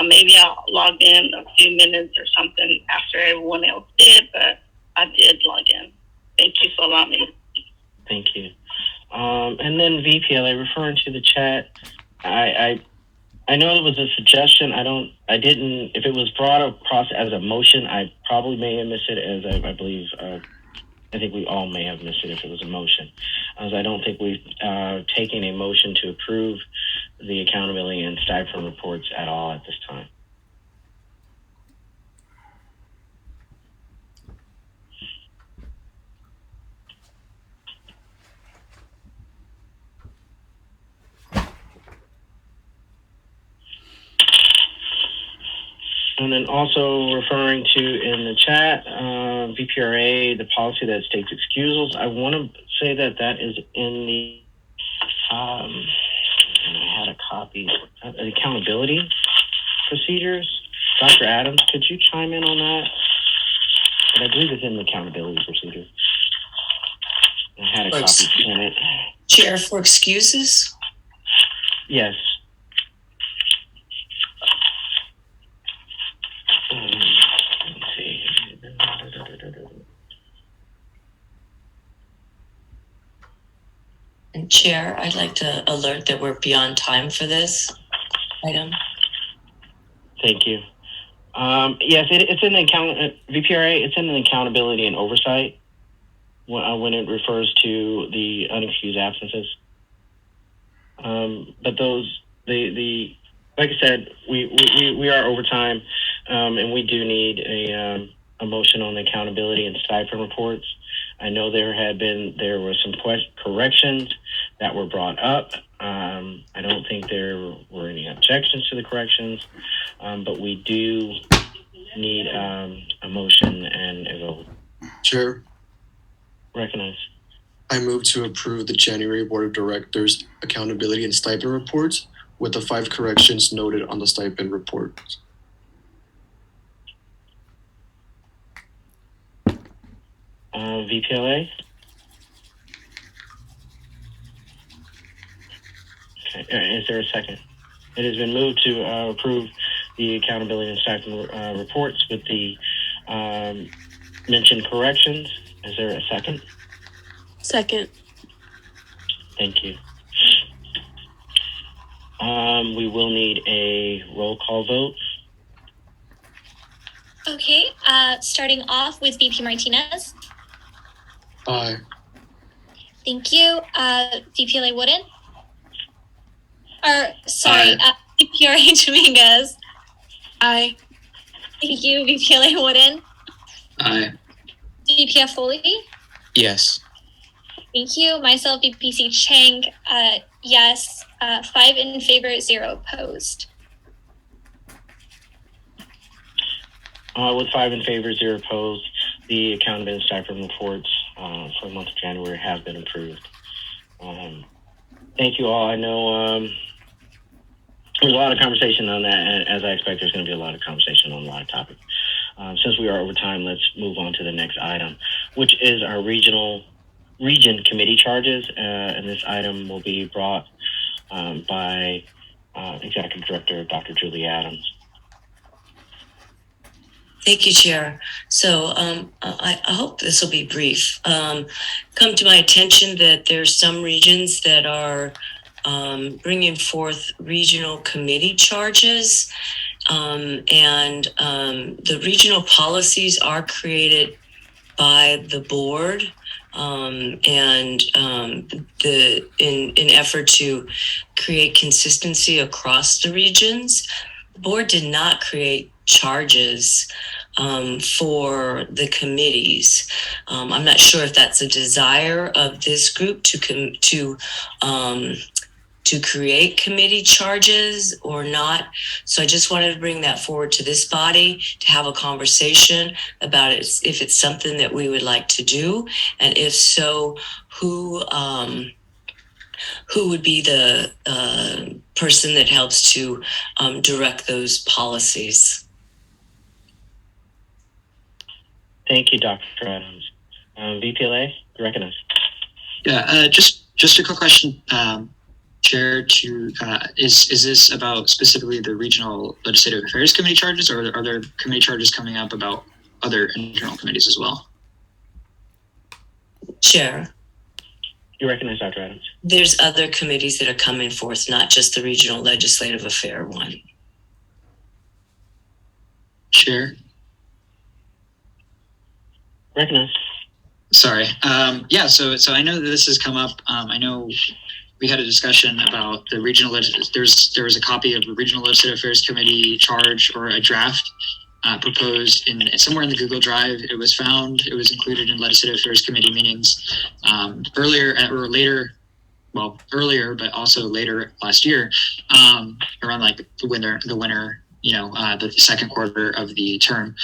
maybe I logged in a few minutes or something after everyone else did, but I did log in. Thank you for allowing me. Thank you. And then VPLA, referring to the chat, I know it was a suggestion. If it was brought across as a motion, I probably may have missed it, as I believe, I think we all may have missed it if it was a motion. As I don't think we've taken a motion to approve the accountability and stipend reports at all at this time. And then also referring to in the chat, VPRA, the policy that states excusals. I want to say that is in the, and I had a copy, the accountability procedures. Dr. Adams, could you chime in on that? And I believe it's in the accountability procedure. I had a copy in it. Chair, for excuses? Yes. Let's see. And Chair, I'd like to alert that we're beyond time for this item. Thank you. Yes, it's in the VPRA. It's in the accountability and oversight when it refers to the unexcused absences. But those, like I said, we are over time, and we do need a motion on the accountability and stipend reports. I know there were some corrections that were brought up. I don't think there were any objections to the corrections, but we do need a motion and a vote. Chair, Recognize. I move to approve the January Board of Directors accountability and stipend reports with the 5 corrections noted on the stipend report. VPLA? Okay, is there a second? It has been moved to approve the accountability and stipend reports with the mentioned corrections. Is there a second? Second. Thank you. We will need a roll call vote. Okay, starting off with VP Martinez. Aye. Thank you. VPLA Wooden. VPRA Dominguez. Aye. Thank you. VPLA Wooden. Aye. VPF Foley. Yes. Thank you. Myself, VPC Chang. Yes. 5 in favor, 0 opposed. With 5 in favor, 0 opposed, the accountability and stipend reports for the month of January have been approved. Thank you all. I know there's a lot of conversation on that, and as I expect, there's going to be a lot of conversation on a lot of topics. Since we are over time, let's move on to the next item, which is our region committee charges, and this item will be brought by Executive Director Dr. Julie Adams. Thank you, Chair. So I hope this will be brief. Come to my attention that there's some regions that are bringing forth regional committee charges, and the regional policies are created by the board, and in effort to create consistency across the regions. The board did not create charges for the committees. I'm not sure if that's a desire of this group to create committee charges or not. So I just wanted to bring that forward to this body to have a conversation about it, if it's something that we would like to do, and if so, who would be the person that helps to direct those policies. Thank you, Dr. Adams. VPLA, recognize. Yeah, just a quick question, Chair. Is this about specifically the Regional Legislative Affairs Committee charges, or are there committee charges coming up about other internal committees as well? Chair. You recognize Dr. Adams. There's other committees that are coming forth, not just the regional legislative affair one. Chair. Recognize. Sorry. Yeah. So I know that this has come up. I know we had a discussion about the regional. There was a copy of the Regional Legislative Affairs Committee charge or a draft proposed in somewhere in the Google Drive. It was found. It was included in Legislative Affairs Committee meetings earlier or later. Well, earlier, but also later last year, around like the winter. The second quarter of the term.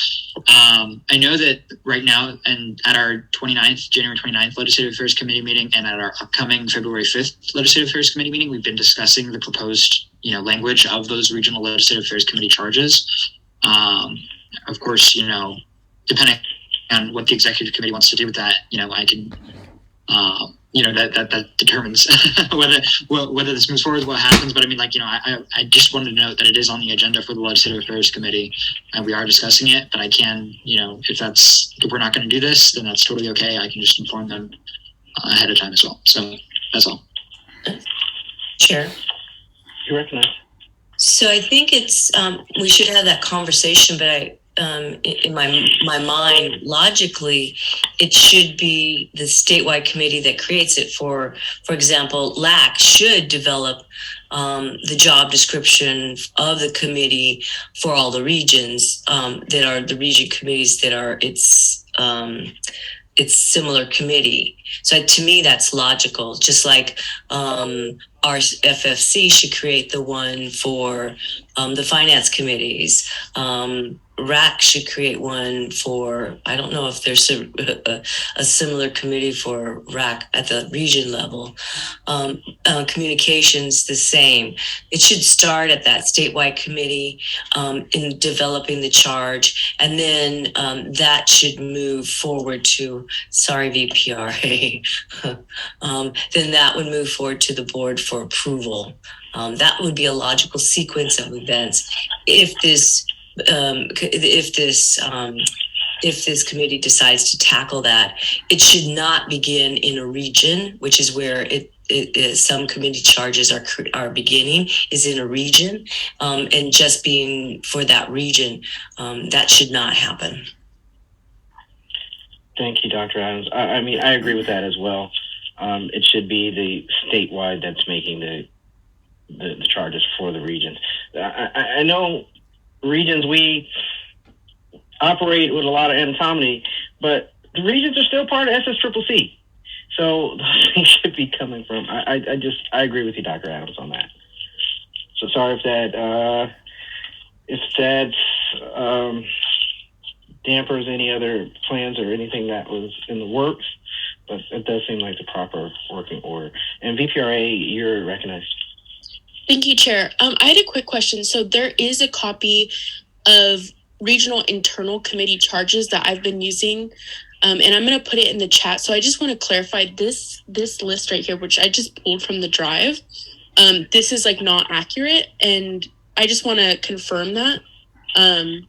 I know that right now, and at our January 29th Legislative Affairs Committee meeting, and at our upcoming February 5th Legislative Affairs Committee meeting, we've been discussing the proposed, language of those regional Legislative Affairs Committee charges. Of course, depending on what the Executive Committee wants to do with that, I can, that determines whether this moves forward, what happens. But I mean, I just wanted to note that it is on the agenda for the Legislative Affairs Committee, and we are discussing it. But I can, if we're not going to do this, then that's totally okay. I can just inform them ahead of time as well. So that's all. Chair. You recognize. So I think it's we should have that conversation, but in my mind, logically, it should be the statewide committee that creates it. For example, LAC should develop the job description of the committee for all the regions that are the region committees that are its similar committee. So to me, that's logical. Just like our FFC should create the one for the finance committees. RAC should create one for, I don't know if there's a similar committee for RAC at the region level. Communications, the same. It should start at that statewide committee in developing the charge, and then that should move forward to, VPRA. Then that would move forward to the board for approval. That would be a logical sequence of events. If this committee decides to tackle that, it should not begin in a region, which is where some committee charges are beginning, is in a region, and just being for that region. That should not happen. Thank you, Dr. Adams. I mean, I agree with that as well. It should be the statewide that's making the charges for the regions. I know regions, we operate with a lot of anonymity, but the regions are still part of SSCCC. So those things should be coming from. I agree with you, Dr. Adams, on that. So sorry if that dampers any other plans or anything that was in the works, but it does seem like the proper working order. And VPRA, you're recognized. Thank you, Chair. I had a quick question. So there is a copy of regional internal committee charges that I've been using, and I'm going to put it in the chat. So I just want to clarify this list right here, which I just pulled from the drive. This is not accurate, and I just want to confirm that. And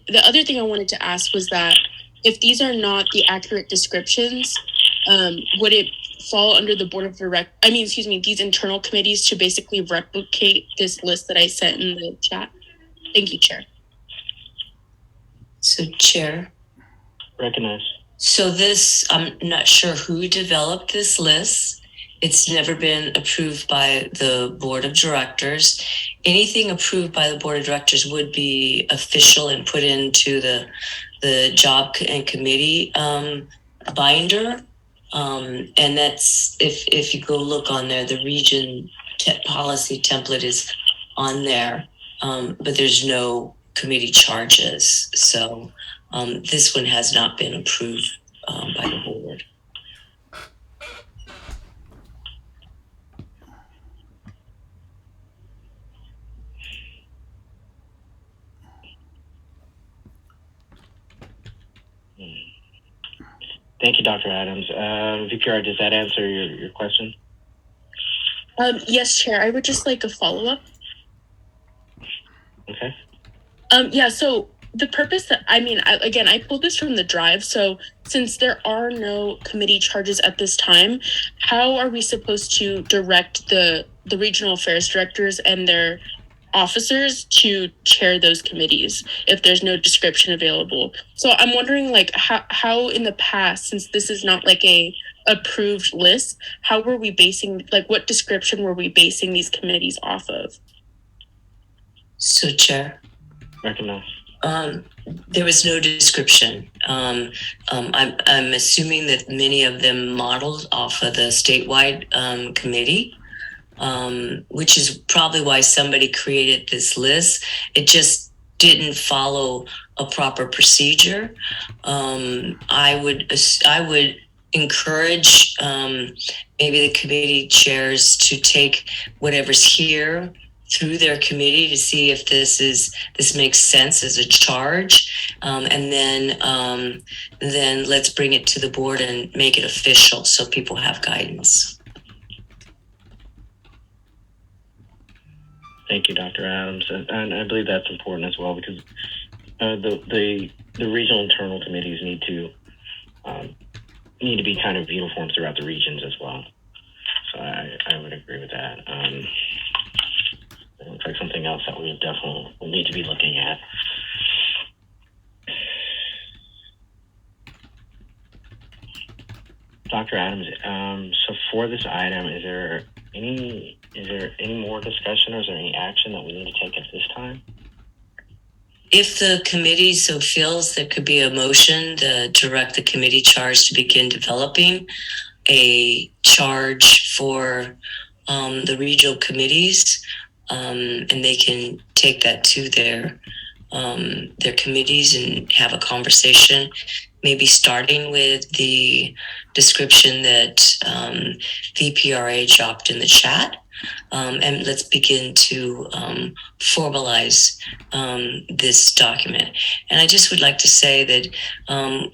the other thing I wanted to ask was that if these are not the accurate descriptions, would it fall under the board of these internal committees to basically replicate this list that I sent in the chat? Thank you, Chair. So, Chair. Recognize. So this, I'm not sure who developed this list. It's never been approved by the board of directors. Anything approved by the board of directors would be official and put into the job and committee binder. And that's, if you go look on there, the region policy template is on there, but there's no committee charges. So this one has not been approved by the board. Thank you, Dr. Adams. VPR, does that answer your question? Yes, Chair. I would just like a follow-up. Okay. Yeah, so the purpose that, I pulled this from the drive. So since there are no committee charges at this time, how are we supposed to direct the regional affairs directors and their officers to chair those committees if there's no description available? So I'm wondering, like, how in the past, since this is not like a approved list, how were we basing, like, what description were we basing these committees off of? So, Chair. Recognize. There was no description. I'm assuming that many of them modeled off of the statewide committee, which is probably why somebody created this list. It just didn't follow a proper procedure. I would encourage maybe the committee chairs to take whatever's here through their committee to see if this makes sense as a charge, and then let's bring it to the board and make it official so people have guidance. Thank you, Dr. Adams, and I believe that's important as well, because the regional internal committees need to be kind of uniform throughout the regions as well. So I would agree with that. It looks like something else that we definitely will need to be looking at. Dr. Adams, so for this item, is there any more discussion, or is there any action that we need to take at this time? If the committee so feels, there could be a motion to direct the committee charge to begin developing a charge for the regional committees, and they can take that to their committees and have a conversation, maybe starting with the description that VPRA dropped in the chat. And let's begin to formalize this document. And I just would like to say that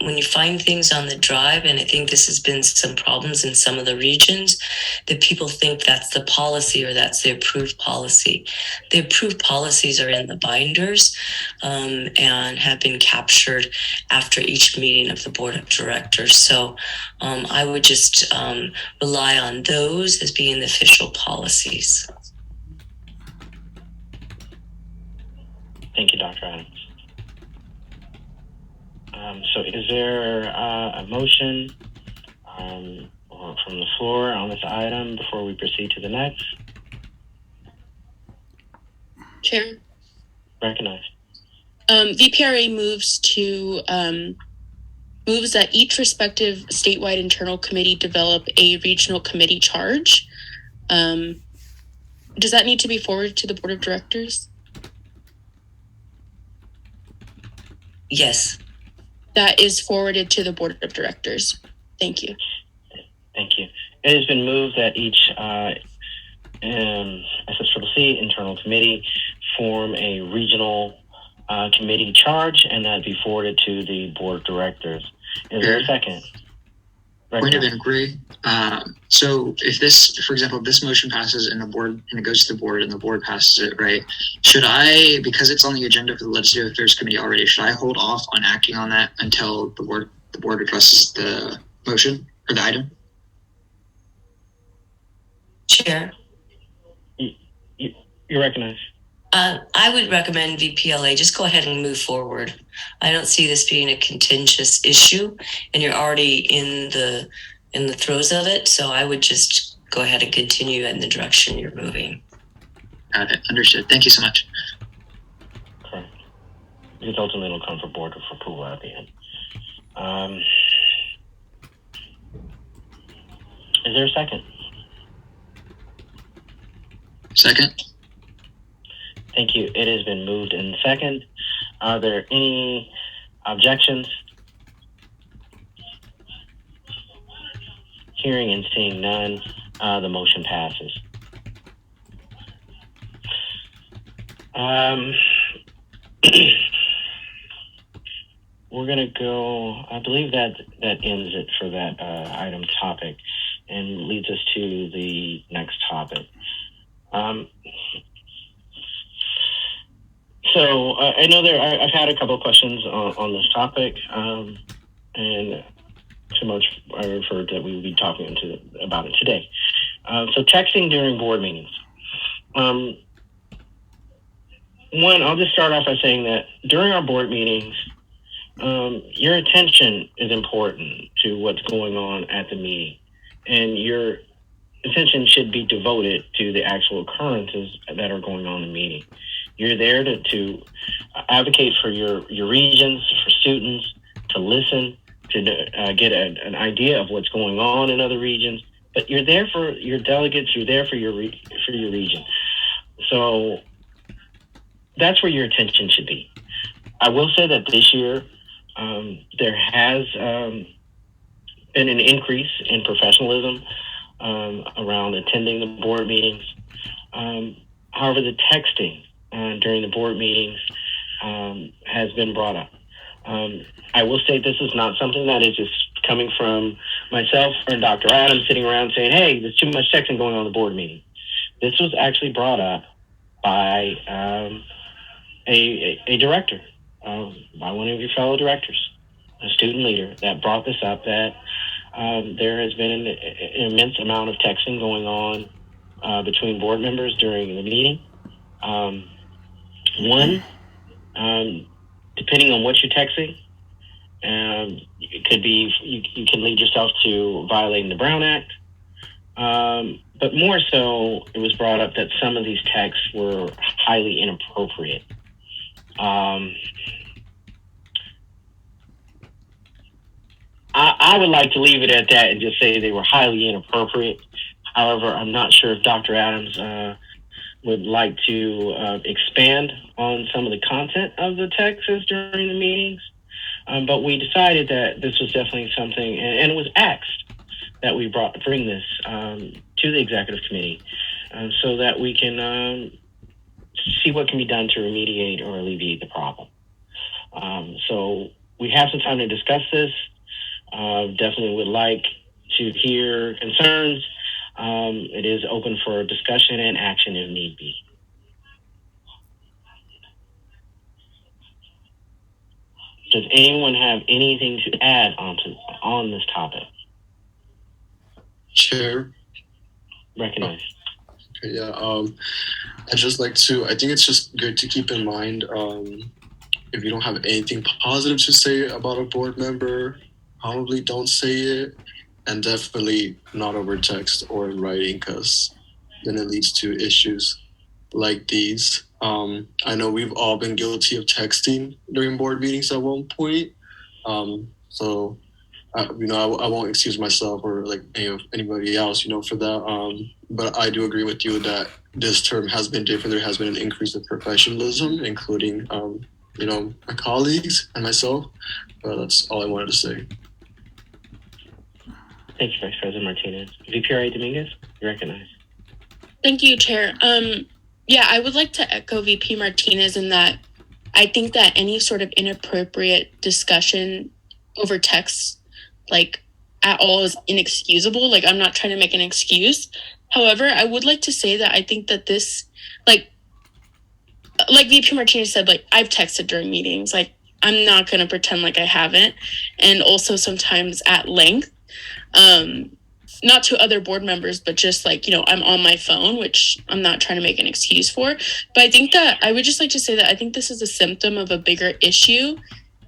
when you find things on the drive, and I think this has been some problems in some of the regions, that people think that's the policy or that's the approved policy. The approved policies are in the binders and have been captured after each meeting of the board of directors. So I would just rely on those as being the official policies. Thank you, Dr. Adams. So is there a motion from the floor on this item before we proceed to the next? Chair? Recognized. VPRA moves that each respective statewide internal committee develop a regional committee charge. Does that need to be forwarded to the board of directors? Yes. That is forwarded to the board of directors. Thank you. Thank you. It has been moved that each SSCCC internal committee form a regional committee charge, and that be forwarded to the board of directors. Is there a second? Point of inquiry. So if this, for example, if this motion passes and it goes to the board and the board passes it, right? Should I, because it's on the agenda for the Legislative Affairs Committee already, should I hold off on acting on that until the board addresses the motion or the item? Chair? You recognize. I would recommend VPLA, just go ahead and move forward. I don't see this being a contentious issue, and you're already in the throes of it. So I would just go ahead and continue in the direction you're moving. Got it. Understood. Thank you so much. Correct. Because ultimately it'll come for board for approval at the end. Is there a second? Second. Thank you. It has been moved in second. Are there any objections? Hearing and seeing none, the motion passes. We're going to go, I believe that ends it for that item topic and leads us to the next topic. So I know I've had a couple of questions on this topic, and too much I referred that we will be talking about it today. So texting during board meetings. One, I'll just start off by saying that during our board meetings, your attention is important to what's going on at the meeting, and your attention should be devoted to the actual occurrences that are going on in the meeting. You're there to advocate for your regions, for students, to listen, to get an idea of what's going on in other regions. But you're there for your delegates. You're there for your region. So that's where your attention should be. I will say that this year there has been an increase in professionalism around attending the board meetings. However, the texting during the board meetings has been brought up. I will say this is not something that is just coming from myself and Dr. Adams sitting around saying, hey, there's too much texting going on in the board meeting. This was actually brought up by a director, by one of your fellow directors, a student leader, that brought this up, that there has been an immense amount of texting going on between board members during the meeting. One, depending on what you're texting, it could be you can lead yourself to violating the Brown Act. But more so, it was brought up that some of these texts were highly inappropriate. I would like to leave it at that and just say they were highly inappropriate. However, I'm not sure if Dr. Adams would like to expand on some of the content of the texts during the meetings. But we decided that this was definitely something, and it was asked that we bring this to the executive committee so that we can see what can be done to remediate or alleviate the problem. So we have some time to discuss this. Definitely would like to hear concerns. It is open for discussion and action if need be. Does anyone have anything to add on this topic? Chair. Recognize. Okay, yeah. I'd just like to, I think it's just good to keep in mind, if you don't have anything positive to say about a board member, probably don't say it, and definitely not over text or in writing, because then it leads to issues like these. I know we've all been guilty of texting during board meetings at one point. So, I won't excuse myself or like anybody else, for that. But I do agree with you that this term has been different. There has been an increase of professionalism, including, my colleagues and myself. But that's all I wanted to say. Thank you, Vice President Martinez. VPRA Dominguez, you recognize. Thank you, Chair. I would like to echo VP Martinez in that I think that any sort of inappropriate discussion over text, at all, is inexcusable. I'm not trying to make an excuse. However, I would like to say that I think that this, like VP Martinez said, I've texted during meetings. I'm not going to pretend like I haven't. And also sometimes at length. Not to other board members, but just I'm on my phone, which I'm not trying to make an excuse for. But I think that I would just like to say that I think this is a symptom of a bigger issue.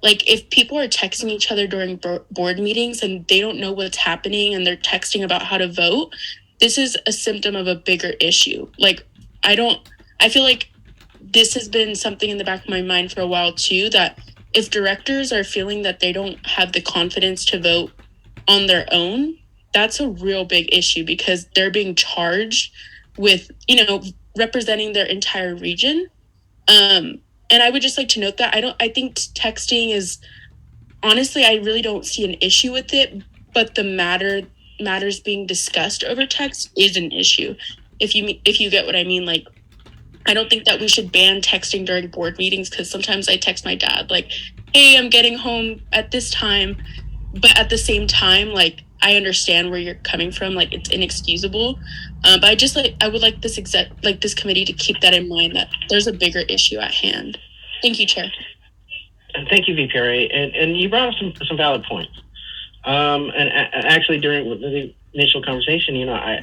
If people are texting each other during board meetings and they don't know what's happening and they're texting about how to vote, this is a symptom of a bigger issue. I feel like this has been something in the back of my mind for a while too, that if directors are feeling that they don't have the confidence to vote on their own, that's a real big issue, because they're being charged with, representing their entire region. And I would just like to note that I think texting is, honestly, I really don't see an issue with it, but the matters being discussed over text is an issue. If you get what I mean, I don't think that we should ban texting during board meetings, because sometimes I text my dad, hey, I'm getting home at this time. But at the same time, I understand where you're coming from. It's inexcusable. But I would like this committee to keep that in mind, that there's a bigger issue at hand. Thank you, Chair. And thank you, VPRA. And you brought up some valid points. And actually, during the initial conversation, I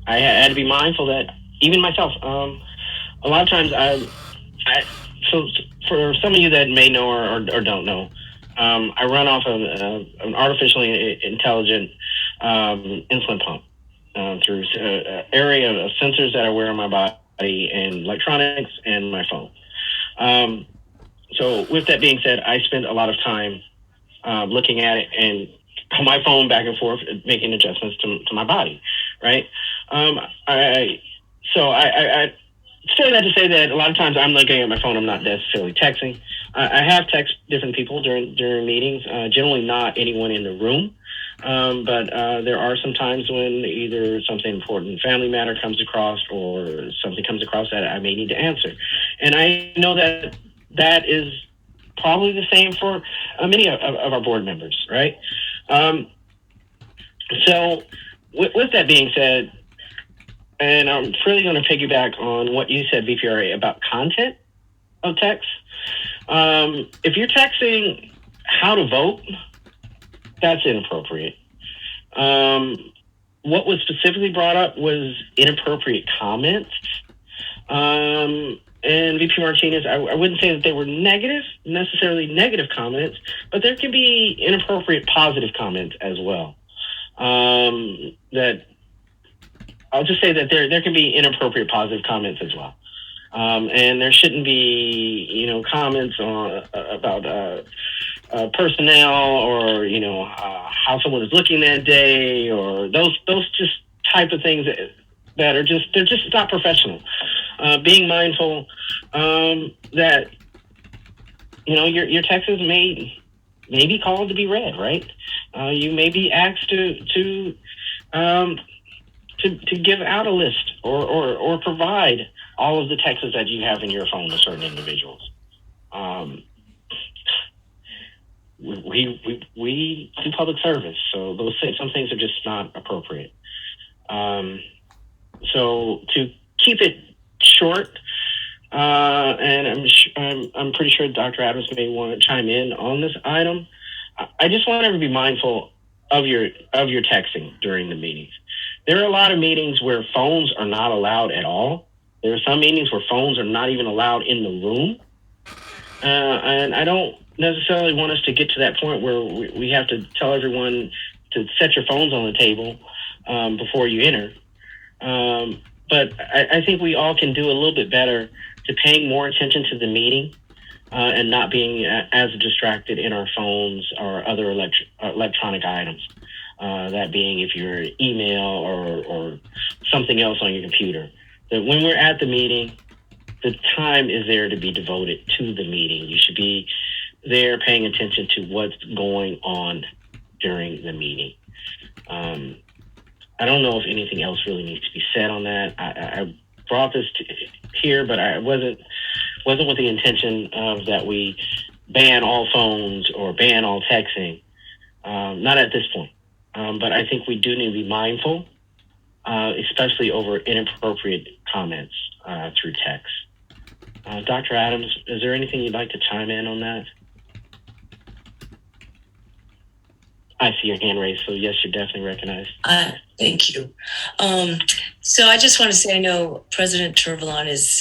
had to be mindful that even myself, a lot of times so for some of you that may know or don't know, I run off of an artificially intelligent insulin pump through an area of sensors that I wear on my body and electronics and my phone. So with that being said, I spend a lot of time looking at it and on my phone back and forth, making adjustments to my body, right? I say that to say that a lot of times I'm looking at my phone, I'm not necessarily texting. I have texted different people during meetings, generally not anyone in the room. But there are some times when either something important, family matter comes across or something comes across that I may need to answer. And I know that is probably the same for many of our board members, right? So with that being said, and I'm really going to piggyback on what you said, VPRA, about content of text. If you're texting how to vote, that's inappropriate. What was specifically brought up was inappropriate comments. And VP Martinez, I wouldn't say that they were necessarily negative comments, but there can be inappropriate positive comments as well. That I'll just say that there can be inappropriate positive comments as well. And there shouldn't be, comments about personnel or, how someone is looking that day or those just type of things that are they're just not professional. Being mindful that, your text may be called to be read, right? You may be asked to give out a list or provide all of the texts that you have in your phone to certain individuals. We do public service, so some things are just not appropriate. So to keep it short, and I'm pretty sure Dr. Adams may want to chime in on this item. I just want everyone to be mindful of your texting during the meetings. There are a lot of meetings where phones are not allowed at all. There are some meetings where phones are not even allowed in the room. And I don't necessarily want us to get to that point where we have to tell everyone to set your phones on the table before you enter. But I think we all can do a little bit better to paying more attention to the meeting and not being as distracted in our phones or other electronic items. That being if you're email or something else on your computer. That when we're at the meeting, the time is there to be devoted to the meeting. You should be there paying attention to what's going on during the meeting. I don't know if anything else really needs to be said on that. I brought this here, but I wasn't with the intention of that we ban all phones or ban all texting. Not at this point. But I think we do need to be mindful, especially over inappropriate comments through text. Dr. Adams, is there anything you'd like to chime in on that? I see your hand raised, so yes, you're definitely recognized. Thank you. So I just want to say I know President Tervalon is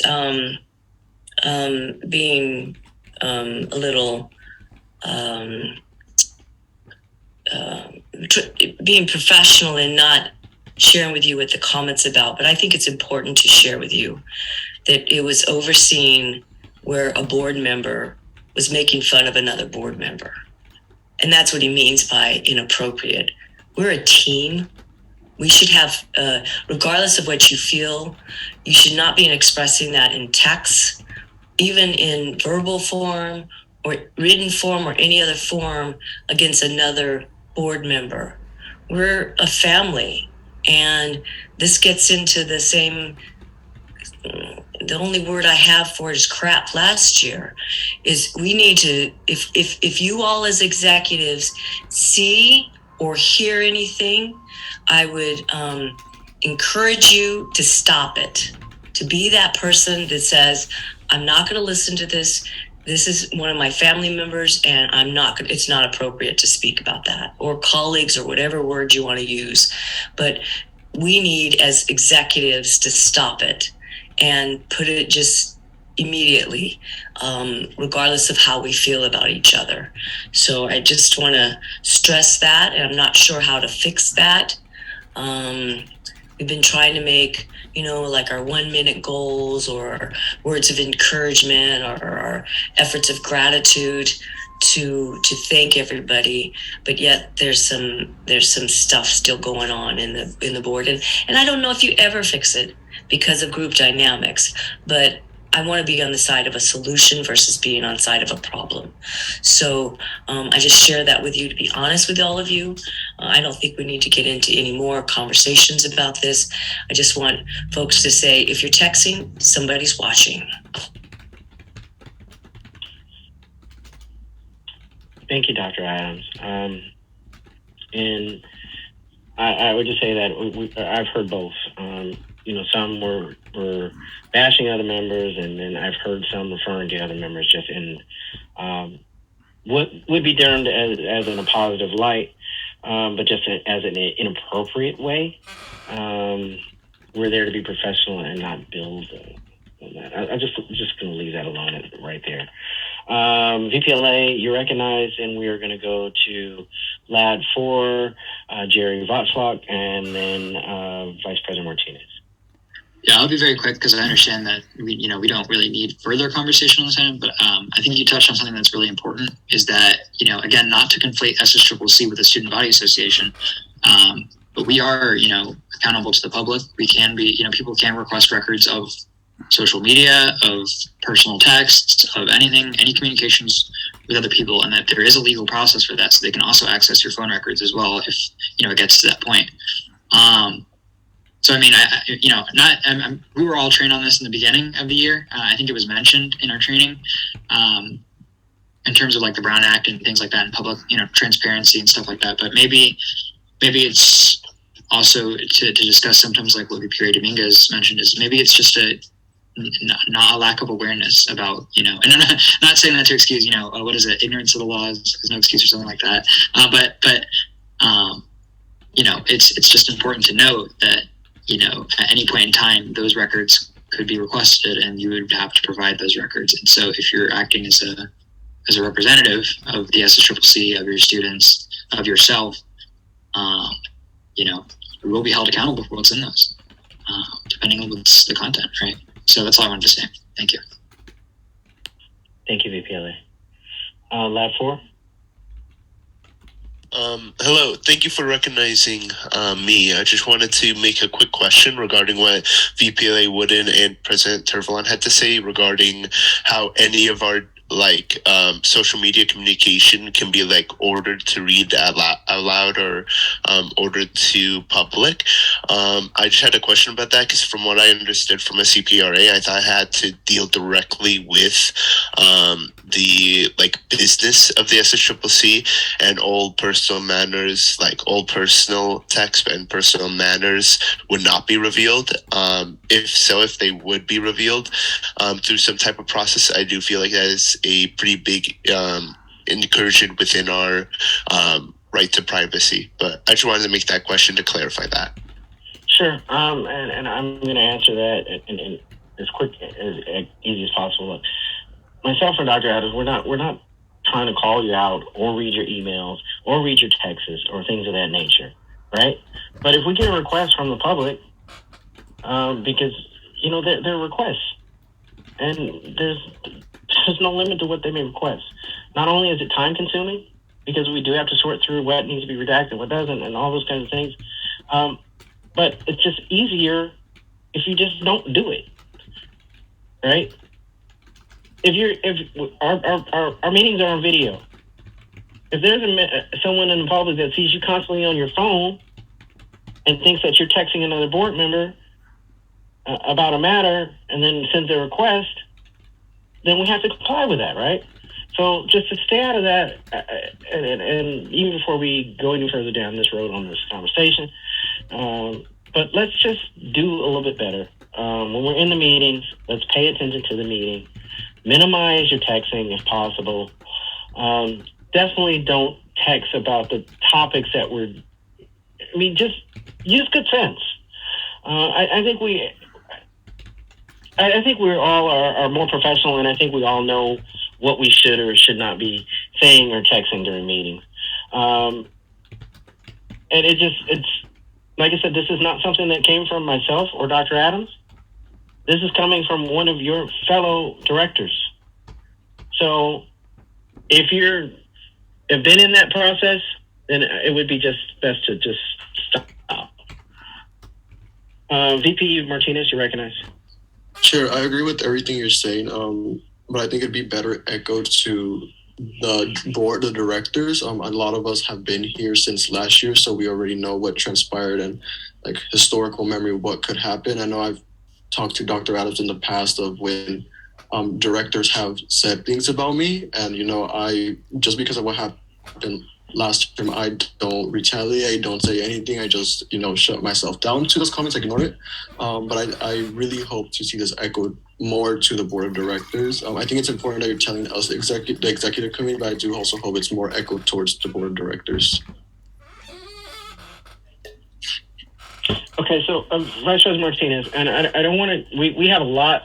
being a little being professional and not sharing with you what the comment's about, but I think it's important to share with you that it was overseen where a board member was making fun of another board member. And that's what he means by inappropriate. We're a team. We should have, regardless of what you feel, you should not be expressing that in text, even in verbal form or written form or any other form against another board member. We're a family, and this gets into the same, the only word I have for it is crap last year, is we need to, if you all as executives see or hear anything, I would encourage you to stop it, to be that person that says, I'm not going to listen to this. this is one of my family members, and it's not appropriate to speak about that, or colleagues, or whatever word you want to use. But we need, as executives, to stop it and put it just immediately, regardless of how we feel about each other. So I just want to stress that, and I'm not sure how to fix that. We've been trying to make, like our 1 minute goals, or words of encouragement, or our efforts of gratitude to thank everybody, but yet there's some stuff still going on in the board, and I don't know if you ever fix it because of group dynamics, but I want to be on the side of a solution versus being on side of a problem. So I just share that with you to be honest with all of you. I don't think we need to get into any more conversations about this. I just want folks to say, if you're texting, somebody's watching. Thank you, Dr. Adams. And I would just say that I've heard both. Some were bashing other members, and then I've heard some referring to other members just in what would be termed as in a positive light, but just as an inappropriate way. We're there to be professional and not build on that. I'm just going to leave that alone right there. VPLA, you're recognized, and we are going to go to Lad 4, Jerry Votzlock, and then Vice President Martinez. Yeah, I'll be very quick because I understand that we don't really need further conversation on this item, but I think you touched on something that's really important, is that, again, not to conflate SSCCC with the Student Body Association, but we are, accountable to the public. We can be, people can request records of social media, of personal texts, of anything, any communications with other people, and that there is a legal process for that, so they can also access your phone records as well if, it gets to that point. So, I mean, we were all trained on this in the beginning of the year. I think it was mentioned in our training in terms of like the Brown Act and things like that, and public, transparency and stuff like that. But maybe it's also to discuss symptoms like what VPRA Dominguez mentioned, is maybe it's just not a lack of awareness about, and I'm not saying that to excuse, what is it, ignorance of the laws is no excuse or something like that. But it's just important to note that, at any point in time, those records could be requested, and you would have to provide those records. And so if you're acting as a representative of the SSCCC, of your students, of yourself, you will be held accountable for what's in those, depending on what's the content, right? So that's all I wanted to say. Thank you. Thank you, VPLA. Lab 4. Hello, thank you for recognizing me. I just wanted to make a quick question regarding what VPLA Wooden and President Tervalon had to say regarding how any of our social media communication can be ordered to read out loud or ordered to public. I just had a question about that because from what I understood from a CPRA, I thought I had to deal directly with the business of the SSCCC, and all personal matters, all personal text and personal matters would not be revealed. If they would be revealed through some type of process, I do feel like that is a pretty big incursion within our right to privacy. But I just wanted to make that question to clarify that. Sure. And I'm going to answer that in as quick, as easy as possible. Look, myself and Dr. Adams, we're not trying to call you out or read your emails or read your texts or things of that nature, right? But if we get a request from the public, because they're requests, and there's no limit to what they may request. Not only is it time consuming, because we do have to sort through what needs to be redacted, what doesn't, and all those kinds of things, but it's just easier if you just don't do it, right? If our meetings are on video, if there's someone in the public that sees you constantly on your phone and thinks that you're texting another board member about a matter and then sends a request, then we have to comply with that, right? So just to stay out of that, and even before we go any further down this road on this conversation, but let's just do a little bit better. When we're in the meetings, let's pay attention to the meeting. minimize your texting if possible. Definitely don't text about the topics that just use good sense. I think we all are more professional, and I think we all know what we should or should not be saying or texting during meetings. And it's like I said, this is not something that came from myself or Dr. Adams. This is coming from one of your fellow directors. So if you have been in that process, then it would be just best to just stop. VP Martinez, you recognize? Sure, I agree with everything you're saying, but I think it'd be better echoed to the board of directors. A lot of us have been here since last year, so we already know what transpired and like historical memory, what could happen. I know I've talked to Dr. Adams in the past of when directors have said things about me, and I just because of what happened last term, I don't retaliate, don't say anything. I just shut myself down to those comments, ignore it. But I really hope to see this echoed more to the board of directors. I think it's important that you're telling us the executive committee, but I do also hope it's more echoed towards the board of directors. Okay, so Vice President Martinez, and I don't want to. We have a lot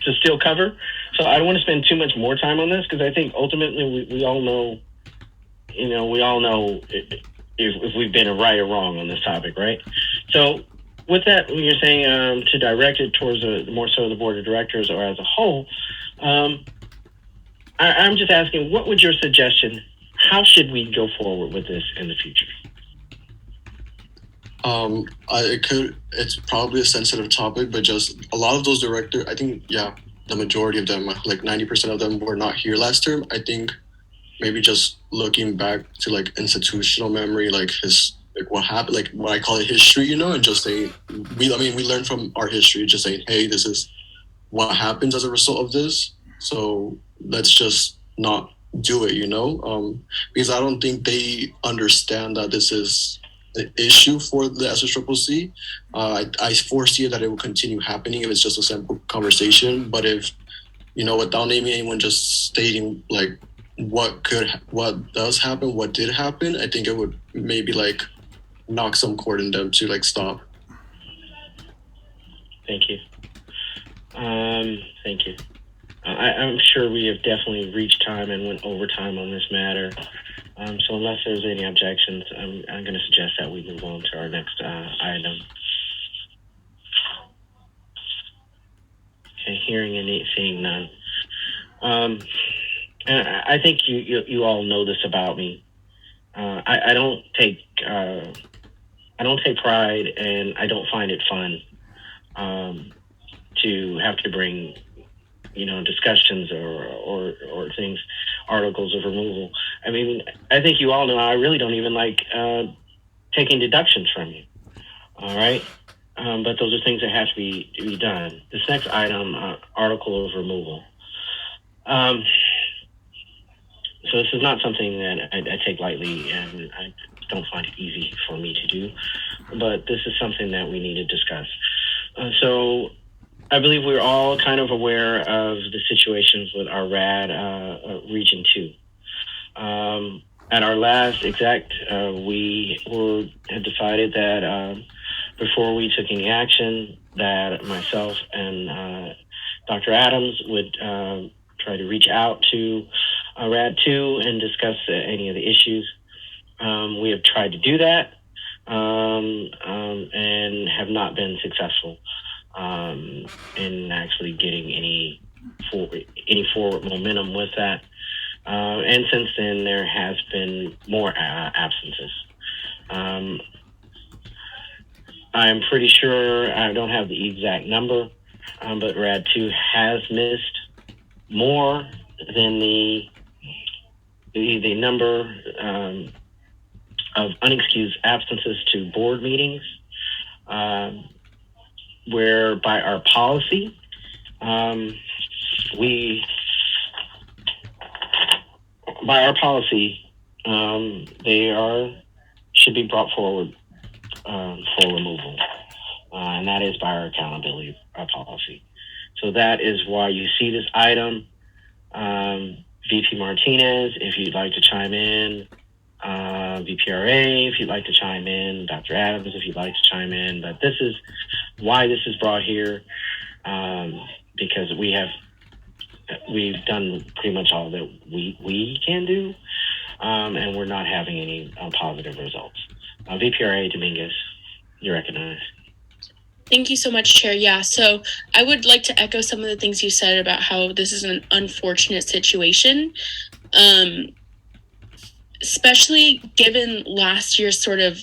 to still cover, so I don't want to spend too much more time on this because I think ultimately we all know. We all know if we've been right or wrong on this topic, right? So, with that, when you're saying to direct it towards more so the board of directors or as a whole, I'm just asking, what would your suggestion? How should we go forward with this in the future? It's probably a sensitive topic, but just a lot of those directors, I think, the majority of them, like 90% of them, were not here last term. I think maybe just looking back to like institutional memory, like what happened, like what I call it history, and just saying, we learn from our history, just saying, hey, this is what happens as a result of this. So let's just not do it, because I don't think they understand that this is an issue for the SSCCC. I foresee that it will continue happening if it's just a simple conversation. But if, without naming anyone, just stating like what does happen, what did happen, I think it would maybe like knock some cord in them to like stop. Thank you. Thank you. I'm sure we have definitely reached time and went over time on this matter. So unless there's any objections, I'm going to suggest that we move on to our next item. Okay, hearing and seeing none. And I think you all know this about me. I don't take pride, and I don't find it fun to have to bring discussions or things, articles of removal. I mean, I think you all know I really don't even like taking deductions from you. All right, but those are things that have to be done. This next item, article of removal. So this is not something that I take lightly, and I don't find it easy for me to do. But this is something that we need to discuss. So I believe we're all kind of aware of the situations with our RAD Region 2. At our last exec, we had decided that before we took any action, that myself and Dr. Adams would try to reach out to RAD 2 and discuss any of the issues. We have tried to do that and have not been successful in actually getting any forward momentum with that. And since then, there has been more absences. I'm pretty sure, I don't have the exact number, but RAD 2 has missed more than the number of unexcused absences to board meetings, where by our policy, they should be brought forward for removal, and that is by our accountability policy. So that is why you see this item. VP Martinez, if you'd like to chime in. VPRA, if you'd like to chime in. Dr. Adams, if you'd like to chime in. But this is why this is brought here, because we've done pretty much all that we can do, and we're not having any positive results. VPRA Dominguez, you're recognized. Thank you so much, Chair. Yeah, so I would like to echo some of the things you said about how this is an unfortunate situation, especially given last year's sort of,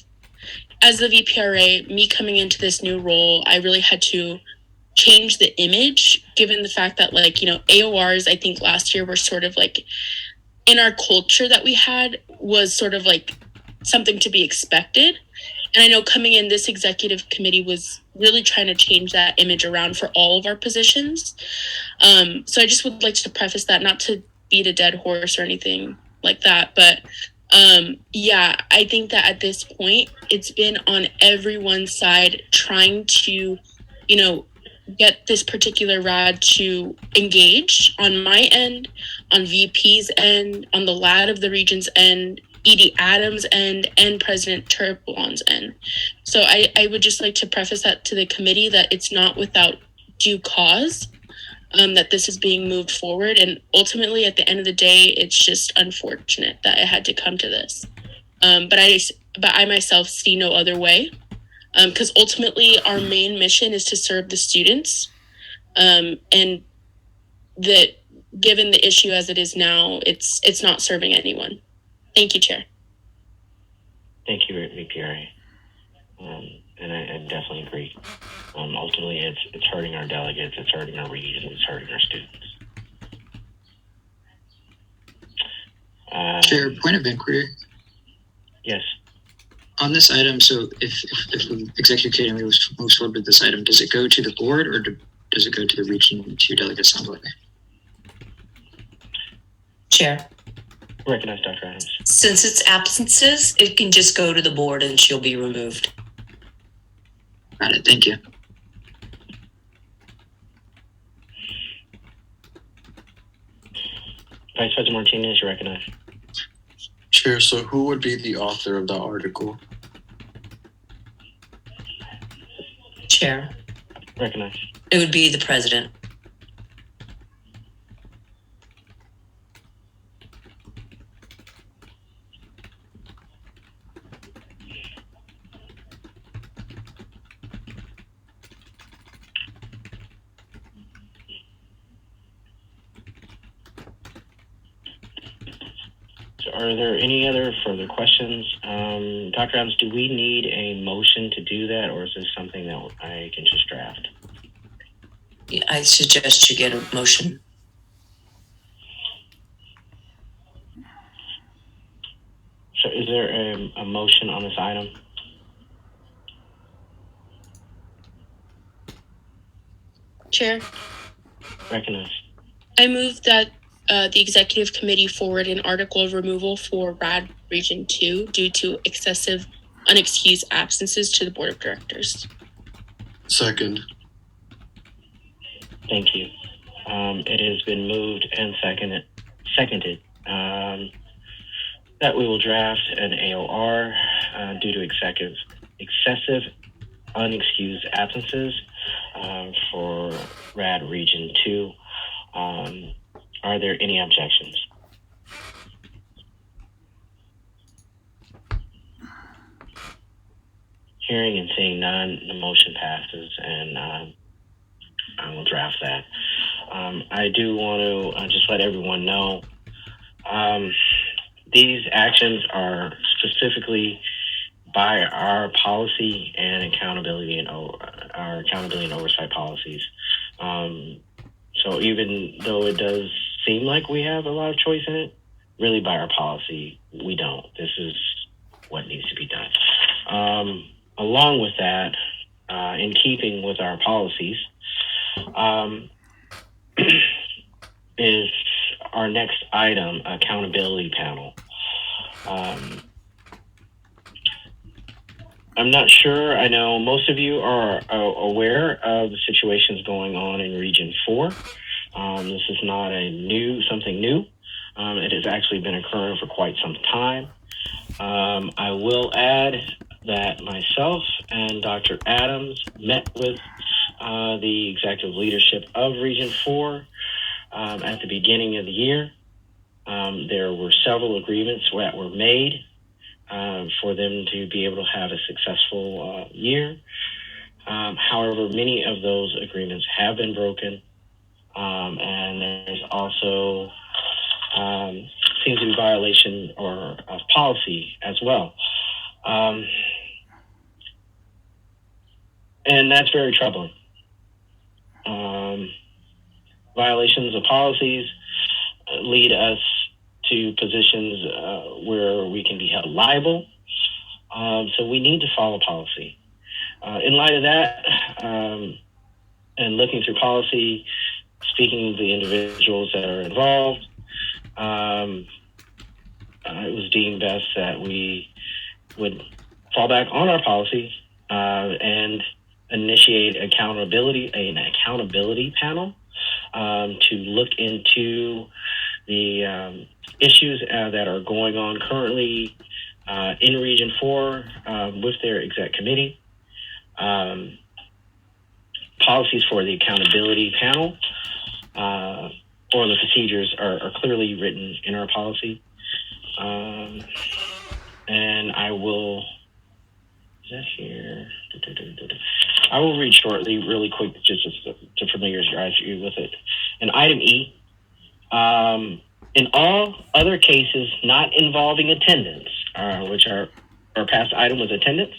as the VPRA, me coming into this new role, I really had to change the image, given the fact that, like, you know, AORs, I think last year were sort of like, in our culture that we had, was sort of like something to be expected. And I know coming in, this executive committee was really trying to change that image around for all of our positions. So I just would like to preface that, not to beat a dead horse or anything like that, but yeah, I think that at this point, it's been on everyone's side trying to, you know, get this particular RAD to engage on my end, on VP's end, on the LAD of the region's end, E.D. Adams' end, and President Tervalon's end. So I would just like to preface that to the committee that it's not without due cause that this is being moved forward. And ultimately, at the end of the day, it's just unfortunate that it had to come to this. But I myself see no other way, because ultimately our main mission is to serve the students, and that given the issue as it is now, it's not serving anyone. Thank you, Chair. Thank you, VPRA. And I definitely agree. Ultimately, it's hurting our delegates, it's hurting our regions, it's hurting our students. Chair, point of inquiry. Yes. On this item, so if the executive committee moves forward with this item, does it go to the board or does it go to the Region 2 Delegate Assembly? Chair, Recognize Dr. Adams. since it's absences, it can just go to the board and she'll be removed. Got it. Thank you. Vice President Martinez, you recognize. Chair, so who would be the author of the article? Chair, Recognize. it would be the president. So are there any other further questions? Dr. Adams, do we need a motion to do that, or is this something that I can just draft? I suggest you get a motion. So is there a motion on this item? Chair, Recognize. I move that the executive committee forward an article of removal for RAD Region 2 due to excessive unexcused absences to the board of directors. Second. Thank you. It has been moved and seconded that we will draft an AOR due to excessive unexcused absences for RAD Region 2. Are there any objections? Hearing and seeing none, the motion passes, and I will draft that. I do want to just let everyone know these actions are specifically by our policy and accountability and our accountability and oversight policies. So even though it does seem like we have a lot of choice in it, really by our policy, we don't. This is what needs to be done. Along with that, in keeping with our policies, is our next item, accountability panel. I'm not sure. I know most of you are aware of the situations going on in Region 4. This is not something new. It has actually been occurring for quite some time. I will add that myself and Dr. Adams met with the executive leadership of Region 4 at the beginning of the year. There were several agreements that were made for them to be able to have a successful year. However, many of those agreements have been broken, and there's also seems to be violation of policy as well. And that's very troubling. Violations of policies lead us to positions where we can be held liable. So we need to follow policy. In light of that, and looking through policy, speaking to the individuals that are involved, it was deemed best that we would fall back on our policy and initiate an accountability panel to look into the issues that are going on currently in Region 4 with their exec committee. Policies for the accountability panel or the procedures are clearly written in our policy. And I will, is that here? I will read shortly, really quick, just to familiarize you with it. And item E, in all other cases not involving attendance, which our past item was attendance,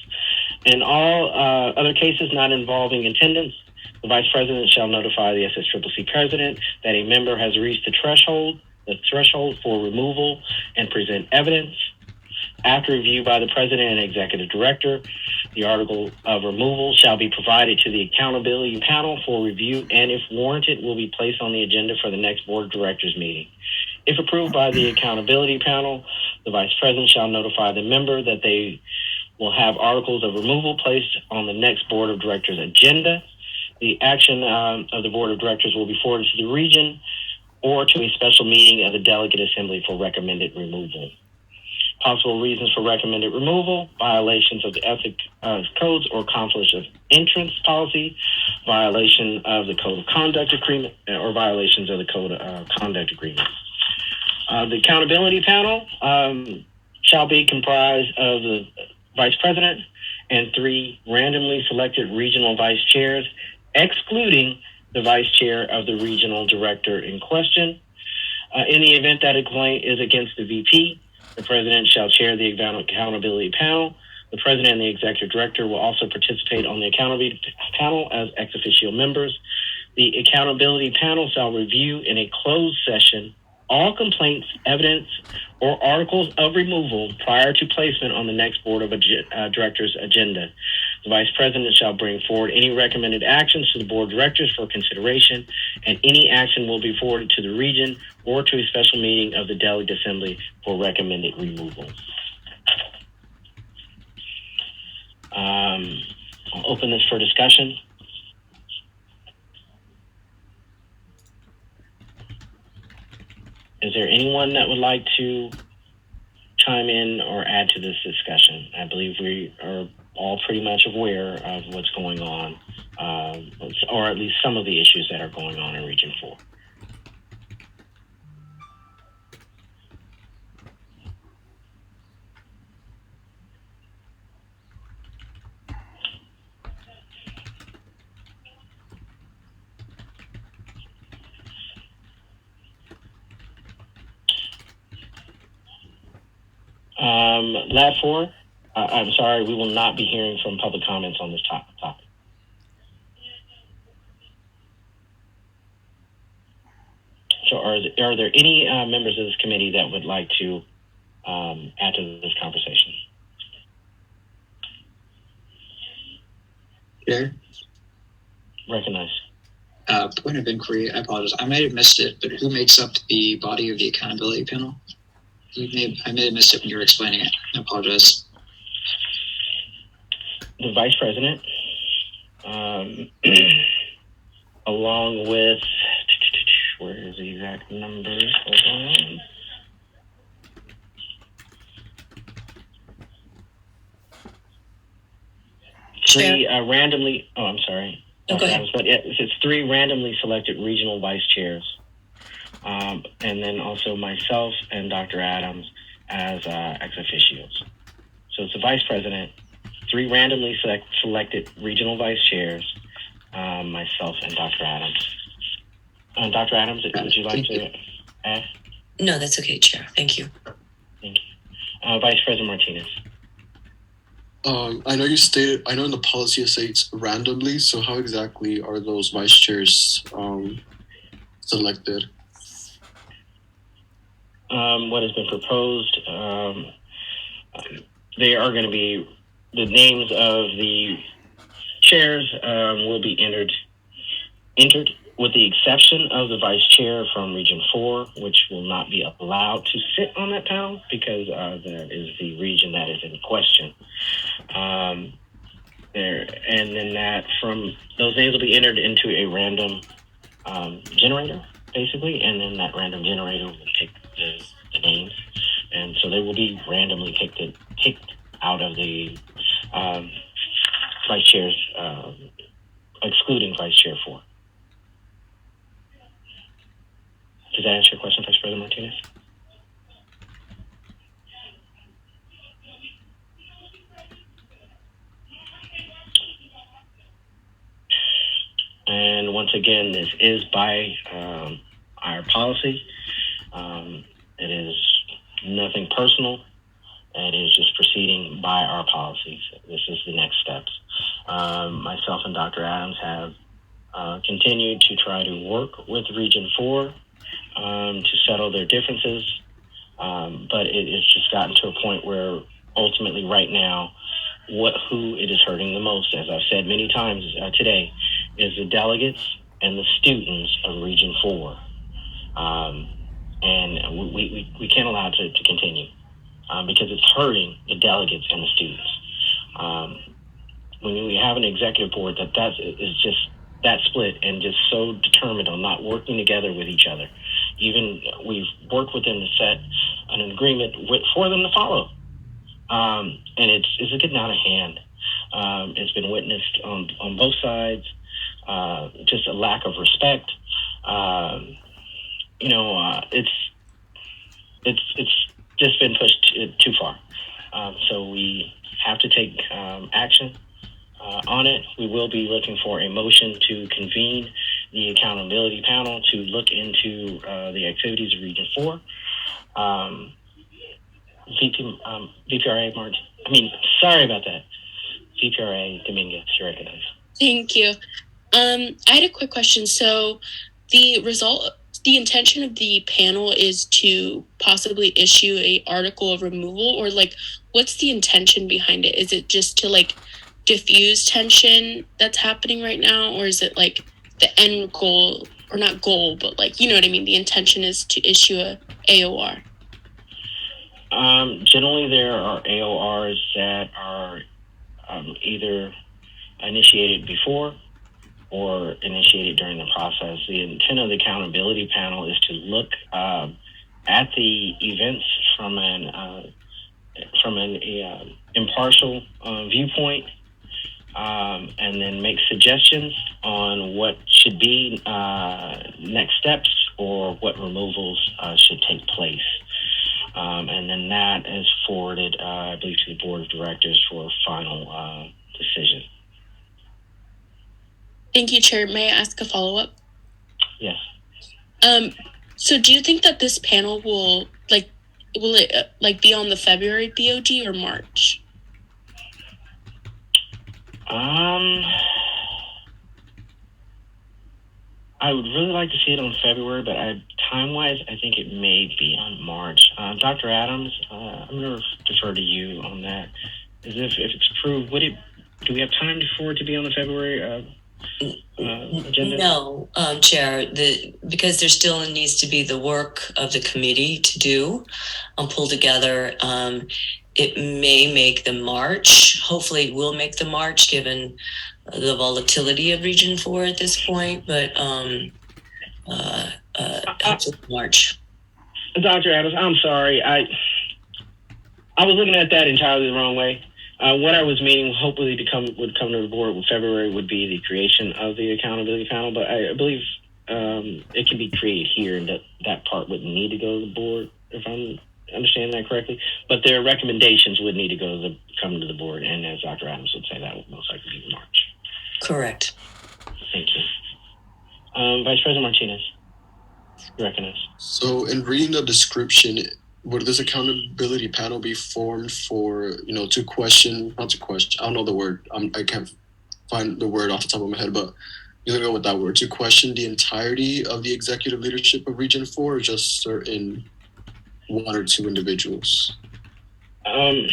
in all other cases not involving attendance, the Vice President shall notify the SSCCC President that a member has reached the threshold for removal and present evidence. After review by the President and Executive Director, the article of removal shall be provided to the accountability panel for review and, if warranted, will be placed on the agenda for the next Board of Directors meeting. If approved by the accountability panel, the Vice President shall notify the member that they will have articles of removal placed on the next Board of Directors agenda. The action of the Board of Directors will be forwarded to the region or to a special meeting of the Delegate Assembly for recommended removal. Possible reasons for recommended removal: violations of the ethics codes or conflict of interest policy, violation of the Code of Conduct Agreement, or violations of the Code of Conduct Agreement. The accountability panel shall be comprised of the Vice President and 3 randomly selected regional vice chairs, excluding the vice chair of the regional director in question. In the event that a complaint is against the VP, the President shall chair the accountability panel. The President and the Executive Director will also participate on the accountability panel as ex officio members. The accountability panel shall review in a closed session all complaints, evidence, or articles of removal prior to placement on the next Board of Directors agenda. The Vice President shall bring forward any recommended actions to the Board of Directors for consideration, and any action will be forwarded to the region or to a special meeting of the Delegate Assembly for recommended removal. I'll open this for discussion. Is there anyone that would like to chime in or add to this discussion? I believe we are all pretty much aware of what's going on, or at least some of the issues that are going on in Region 4. Lab 4, I'm sorry, we will not be hearing from public comments on this topic. So are there any members of this committee that would like to add to this conversation? Chair? Recognize. Point of inquiry, I apologize. I might have missed it, but who makes up the body of the accountability panel? I may have missed it when you were explaining it. I apologize. The Vice President, along with where is the exact number? Hold on. Three randomly. Oh, I'm sorry. Oh, go ahead. But it's 3 randomly selected regional vice chairs, and then also myself and Dr. Adams as ex officios. So it's the vice president, 3 randomly selected regional vice chairs, myself and Dr. Adams. Dr. Adams, would you like to add? No, that's okay, Chair. Thank you. Thank you. Vice President Martinez. I know in the policy it states randomly, so how exactly are those vice chairs selected? What has been proposed, they are going to be, the names of the chairs will be entered with the exception of the vice chair from Region 4, which will not be allowed to sit on that panel because that is the region that is in question. And then that from those names will be entered into a random generator, basically, and then that random generator will pick the names, and so they will be randomly picked out of the vice chairs, excluding Vice Chair 4. Does that answer your question, Vice President Martinez? And once again, this is by our policy. It is nothing personal. It is just proceeding by our policies. This is the next steps. Myself and Dr. Adams have continued to try to work with Region 4 to settle their differences, but it has just gotten to a point where ultimately right now, who it is hurting the most, as I've said many times today, is the delegates and the students of Region 4. And we can't allow it to continue because it's hurting the delegates and the students. When we have an executive board that is just that split and just so determined on not working together with each other, even we've worked with them to set an agreement for them to follow. And it's getting out of hand. It's been witnessed on both sides. Just a lack of respect. It's just been pushed too far. So we have to take action on it. We will be looking for a motion to convene the accountability panel to look into the activities of Region 4. VPRA sorry about that. VPRA Dominguez, you recognize. Thank you. I had a quick question. So the intention of the panel is to possibly issue a article of removal, or what's the intention behind it? Is it just to diffuse tension that's happening right now, or is it the end goal, or not goal, but you know what I mean? The intention is to issue a AOR. Generally, there are AORs that are either initiated before or initiated during the process. The intent of the accountability panel is to look at the events from an impartial viewpoint, and then make suggestions on what should be next steps or what removals should take place. And then that is forwarded, I believe, to the board of directors for a final decision. Thank you, Chair. May I ask a follow-up? Yes. So do you think that this panel will it be on the February BOD or March? I would really like to see it on February, but time-wise, I think it may be on March. Dr. Adams, I'm going to defer to you on that. If it's approved, do we have time for it to be on the February agenda? No, Chair, because there still needs to be the work of the committee to do, pull together. It may make the March. Hopefully it will make the March, given the volatility of Region 4 at this point. But March. Dr. Adams, I'm sorry. I was looking at that entirely the wrong way. What I was meaning, hopefully, would come to the board with February would be the creation of the accountability panel, but I believe it can be created here, and that part wouldn't need to go to the board, if I'm understanding that correctly. But their recommendations would need to come to the board, and as Dr. Adams would say, that would most likely be in March. Correct. Thank you. Vice President Martinez, you recognize. So in reading the description, would this accountability panel be formed for, not to question, I don't know the word, I can't find the word off the top of my head, but you're gonna go with that word, to question the entirety of the executive leadership of Region 4 or just certain one or two individuals? It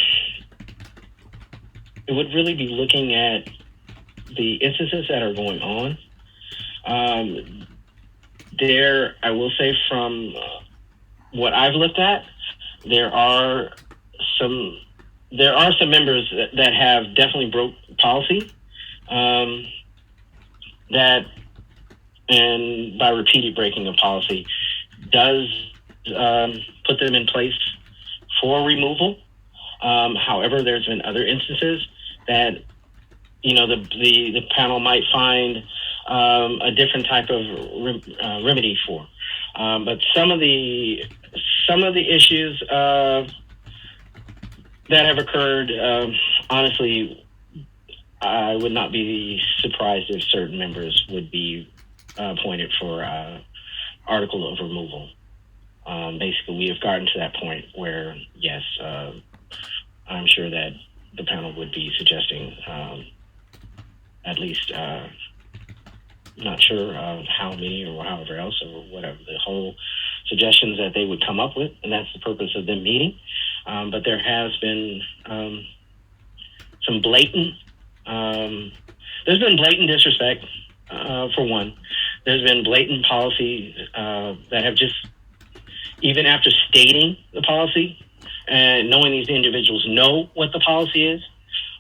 would really be looking at the instances that are going on. I will say from what I've looked at, there are some members that have definitely broke policy, that, and by repeated breaking of policy, does put them in place for removal. However, there's been other instances that the panel might find a different type of remedy for. But some of the issues that have occurred, honestly, I would not be surprised if certain members would be appointed for article of removal. Basically, we have gotten to that point where, yes, I'm sure that the panel would be suggesting at least, not sure how many or however else or whatever, the whole suggestions that they would come up with, and that's the purpose of them meeting. But there has been some blatant, there's been blatant disrespect, for one. There's been blatant policies that have just, even after stating the policy and knowing these individuals know what the policy is,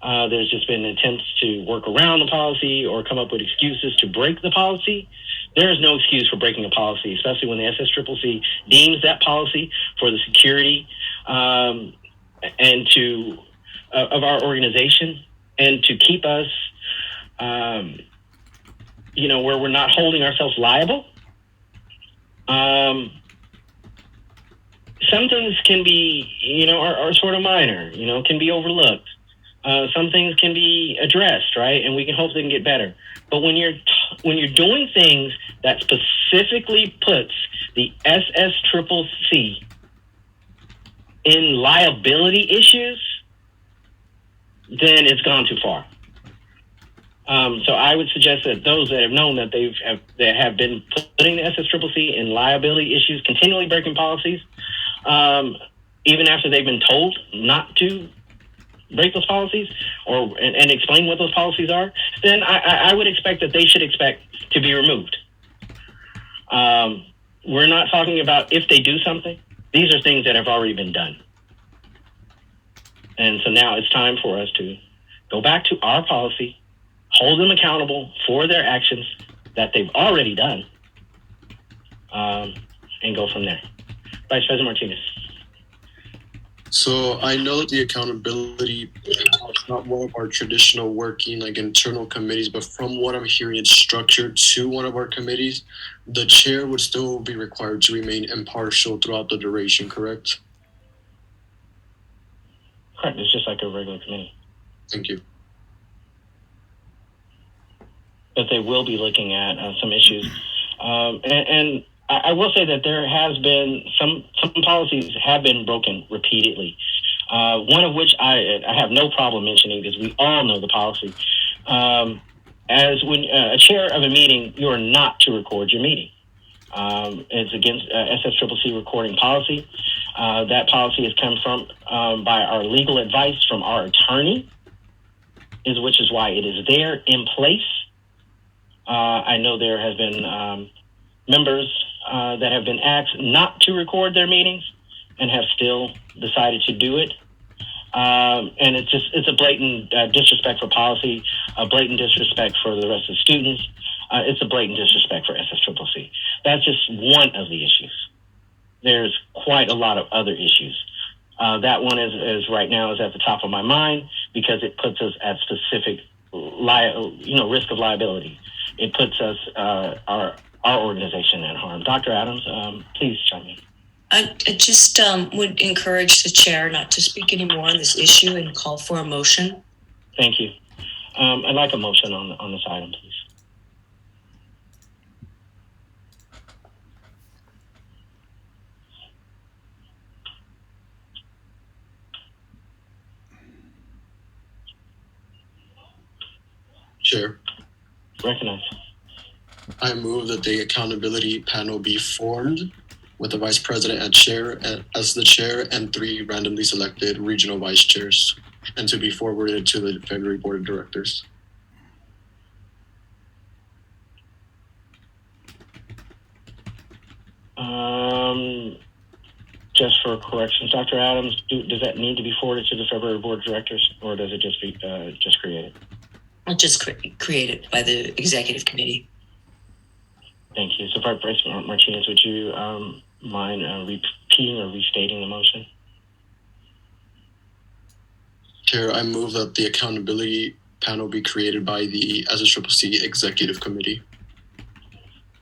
there's just been attempts to work around the policy or come up with excuses to break the policy. There is no excuse for breaking a policy, especially when the SSCCC deems that policy for the security and of our organization, and to keep us, where we're not holding ourselves liable. Some things can be, are sort of minor, can be overlooked. Some things can be addressed, right? And we can hope they can get better. But when you're doing things that specifically puts the SSCCC in liability issues, then it's gone too far. So I would suggest that those that have known that they have been putting the SSCCC in liability issues, continually breaking policies, even after they've been told not to break those policies and explain what those policies are, then I would expect that they should expect to be removed. We're not talking about if they do something. These are things that have already been done. And so now it's time for us to go back to our policy, hold them accountable for their actions that they've already done, and go from there. Vice President Martinez. So I know that the accountability is not one of our traditional working, internal committees, but from what I'm hearing, it's structured to one of our committees. The chair would still be required to remain impartial throughout the duration, correct? Correct. It's just like a regular committee. Thank you. But they will be looking at some issues. And I will say that there has been some policies have been broken repeatedly. One of which I have no problem mentioning because we all know the policy. As when a chair of a meeting, you are not to record your meeting. It's against SSCCC recording policy. That policy has come from by our legal advice from our attorney, which is why it is there in place. I know there have been members that have been asked not to record their meetings and have still decided to do it. And it's a blatant disrespect for policy, a blatant disrespect for the rest of the students. It's a blatant disrespect for SSCCC. That's just one of the issues. There's quite a lot of other issues. That one is right now is at the top of my mind because it puts us at specific risk of liability. It puts us our organization at harm. Dr. Adams, please chime in. I just would encourage the chair not to speak anymore on this issue and call for a motion. Thank you. I'd like a motion on this item, please. Chair, Recognize. I move that the accountability panel be formed with the vice president as the chair and 3 randomly selected regional vice chairs, and to be forwarded to the February Board of Directors. Just for corrections, Dr. Adams, does that need to be forwarded to the February Board of Directors, or does it just be just created? I'll just created by the executive committee. Thank you. So, Vice Martinez, would you mind repeating or restating the motion? Chair, I move that the accountability panel be created by the SSCCC Executive Committee.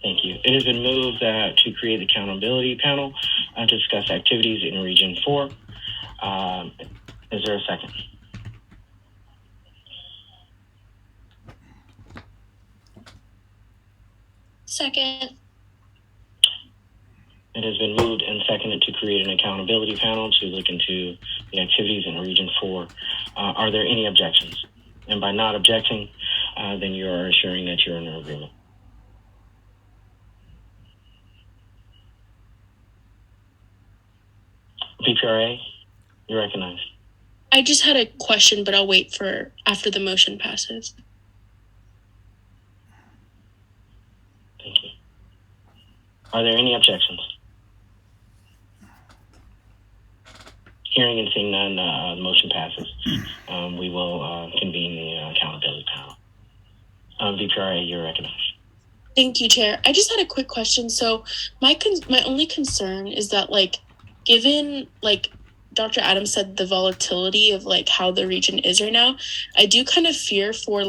Thank you. It has been moved to create the accountability panel to discuss activities in Region 4. Is there a second? Second. It has been moved and seconded to create an accountability panel to look into the activities in Region 4. Are there any objections? And by not objecting, then you are assuring that you're in agreement. VPRA, you're recognized. I just had a question, but I'll wait for after the motion passes. Thank you. Are there any objections? Hearing and seeing none, the motion passes. We will convene the accountability panel. VPRA, you're recognized. Thank you, Chair. I just had a quick question. So my only concern is that, given, Dr. Adams said the volatility of, how the region is right now, I do kind of fear for,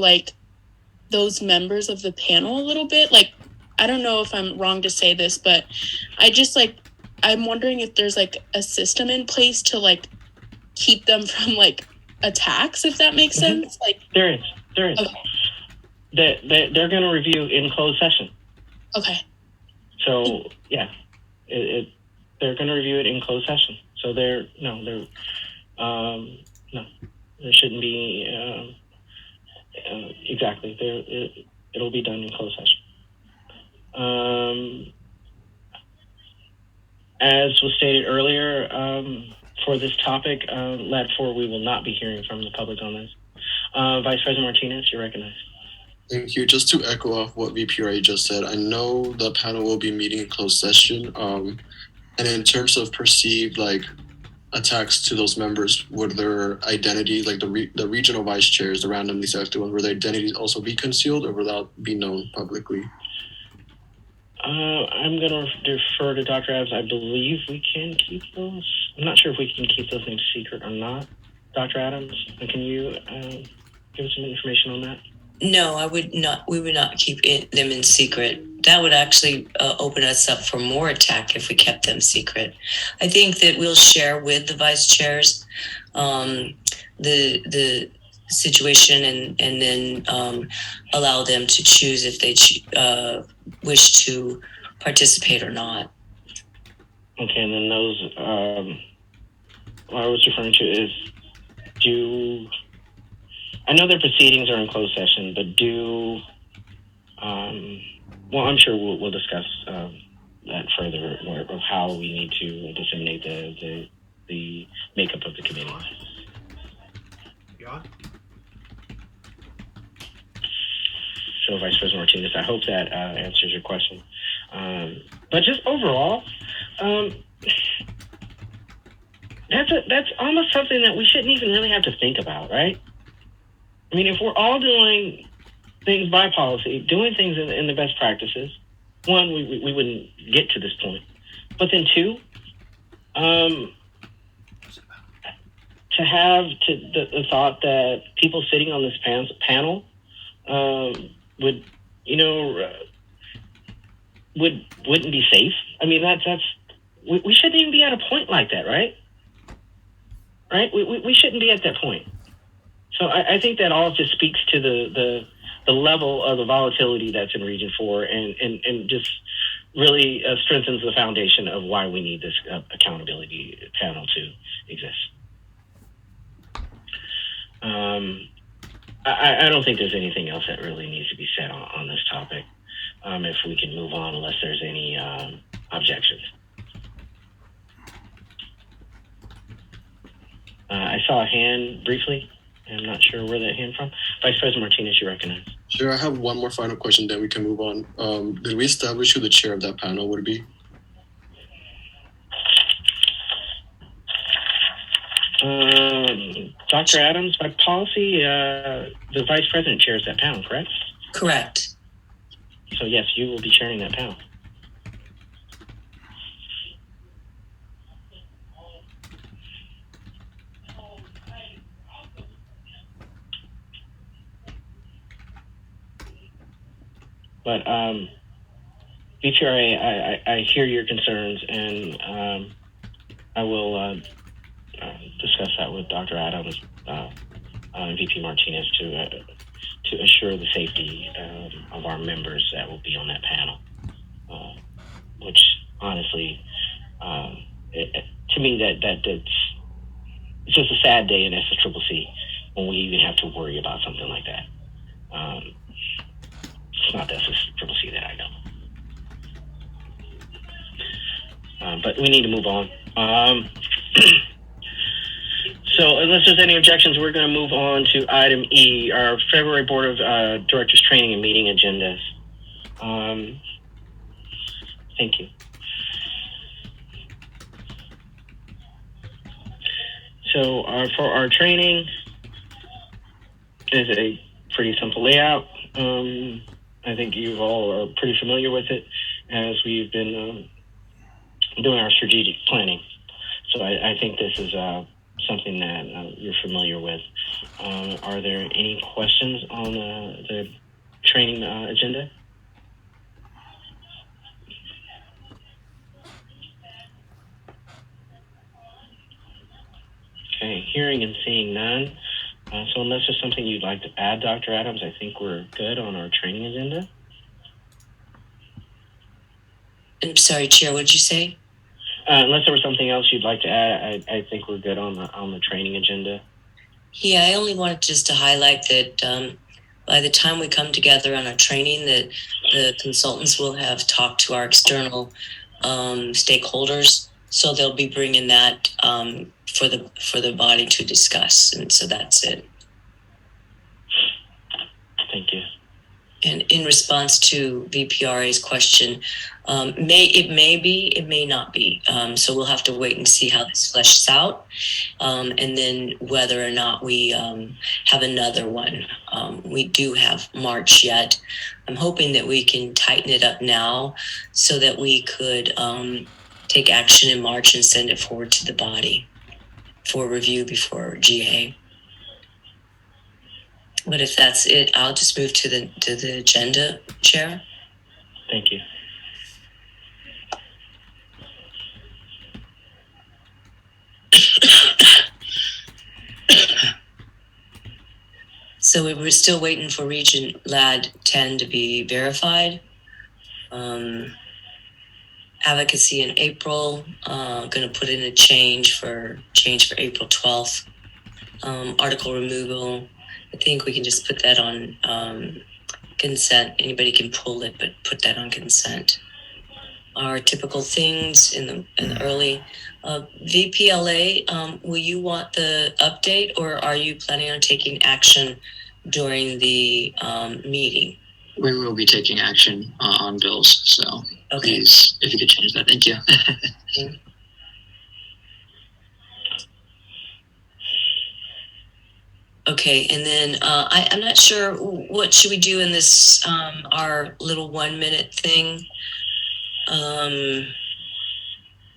those members of the panel a little bit. I don't know if I'm wrong to say this, but I just, I'm wondering if there's, a system in place to, keep them from, attacks, if that makes sense. There is. Okay. They're going to review in closed session. Okay. So, yeah, they're going to review it in closed session. So there shouldn't be, exactly, it'll be done in closed session. As was stated earlier, for this topic, LAD 4, we will not be hearing from the public on this. Vice President Martinez, you're recognized. Thank you. Just to echo off what VPRA just said, I know the panel will be meeting in closed session. And in terms of perceived attacks to those members, would their identity, the regional vice chairs, the randomly selected ones, would their identities also be concealed or will that be known publicly? I'm going to defer to Dr. Adams. I believe we can keep those. I'm not sure if we can keep those names secret or not. Dr. Adams, can you give us some information on that? No, I would not. We would not keep them in secret. That would actually open us up for more attack if we kept them secret. I think that we'll share with the vice chairs the situation and then allow them to choose if they wish to participate or not. Okay, and then those what I was referring to is I know their proceedings are in closed session, but I'm sure we'll discuss that further, of how we need to disseminate the makeup of the committee. Yeah. So, Vice President Martinez, I hope that answers your question. But just overall, that's almost something that we shouldn't even really have to think about, right? I mean, if we're all doing things by policy, doing things in the best practices, one, we wouldn't get to this point. But then two, to have the thought that people sitting on this panel would, wouldn't be safe. I mean, we shouldn't even be at a point like that, right? Right? We shouldn't be at that point. So I think that all just speaks to the level of the volatility that's in Region 4 and just really strengthens the foundation of why we need this accountability panel to exist. I don't think there's anything else that really needs to be said on this topic. If we can move on, unless there's any objections. I saw a hand briefly. I'm not sure where that hand from. Vice President Martinez, you recognize. Sure, I have one more final question, then we can move on. Did we establish who the chair of that panel would be? Dr. Adams, by policy, the Vice President chairs that panel, correct? Correct. So yes, you will be chairing that panel. But VPRA, I hear your concerns, and I will discuss that with Dr. Adams and VP Martinez to assure the safety of our members that will be on that panel. Which honestly, to me, it's just a sad day in SSCCC when we even have to worry about something like that. It's not the SSCCC that I know. But we need to move on. So unless there's any objections, we're going to move on to item E, our February Board of Directors training and meeting agendas. Thank you. So for our training, is a pretty simple layout. I think you all are pretty familiar with it as we've been doing our strategic planning. So I think this is something that you're familiar with. Are there any questions on the training agenda? Okay, hearing and seeing none. So unless there's something you'd like to add, Dr. Adams, I think we're good on our training agenda. I'm sorry, Chair, what did you say? Unless there was something else you'd like to add, I think we're good on the training agenda. Yeah, I only wanted just to highlight that by the time we come together on our training, that the consultants will have talked to our external stakeholders, so they'll be bringing that for the body to discuss, and so that's it. Thank you. And in response to VPRA's question, it may be, it may not be. So we'll have to wait and see how this fleshes out, and then whether or not we have another one. We do have March yet. I'm hoping that we can tighten it up now so that we could take action in March and send it forward to the body for review before GA. But if that's it, I'll just move to the agenda, Chair. Thank you. So we were still waiting for Region LAD 10 to be verified. Advocacy in April, going to put in a change for April 12th. Article removal, I think we can just put that on consent. Anybody can pull it, but put that on consent. Our typical things in the early VPLA. Will you want the update, or are you planning on taking action during the meeting? We will be taking action on bills, so Okay. please, if you could change that, thank you. Okay, and then I'm not sure what should we do in this our little 1 minute thing.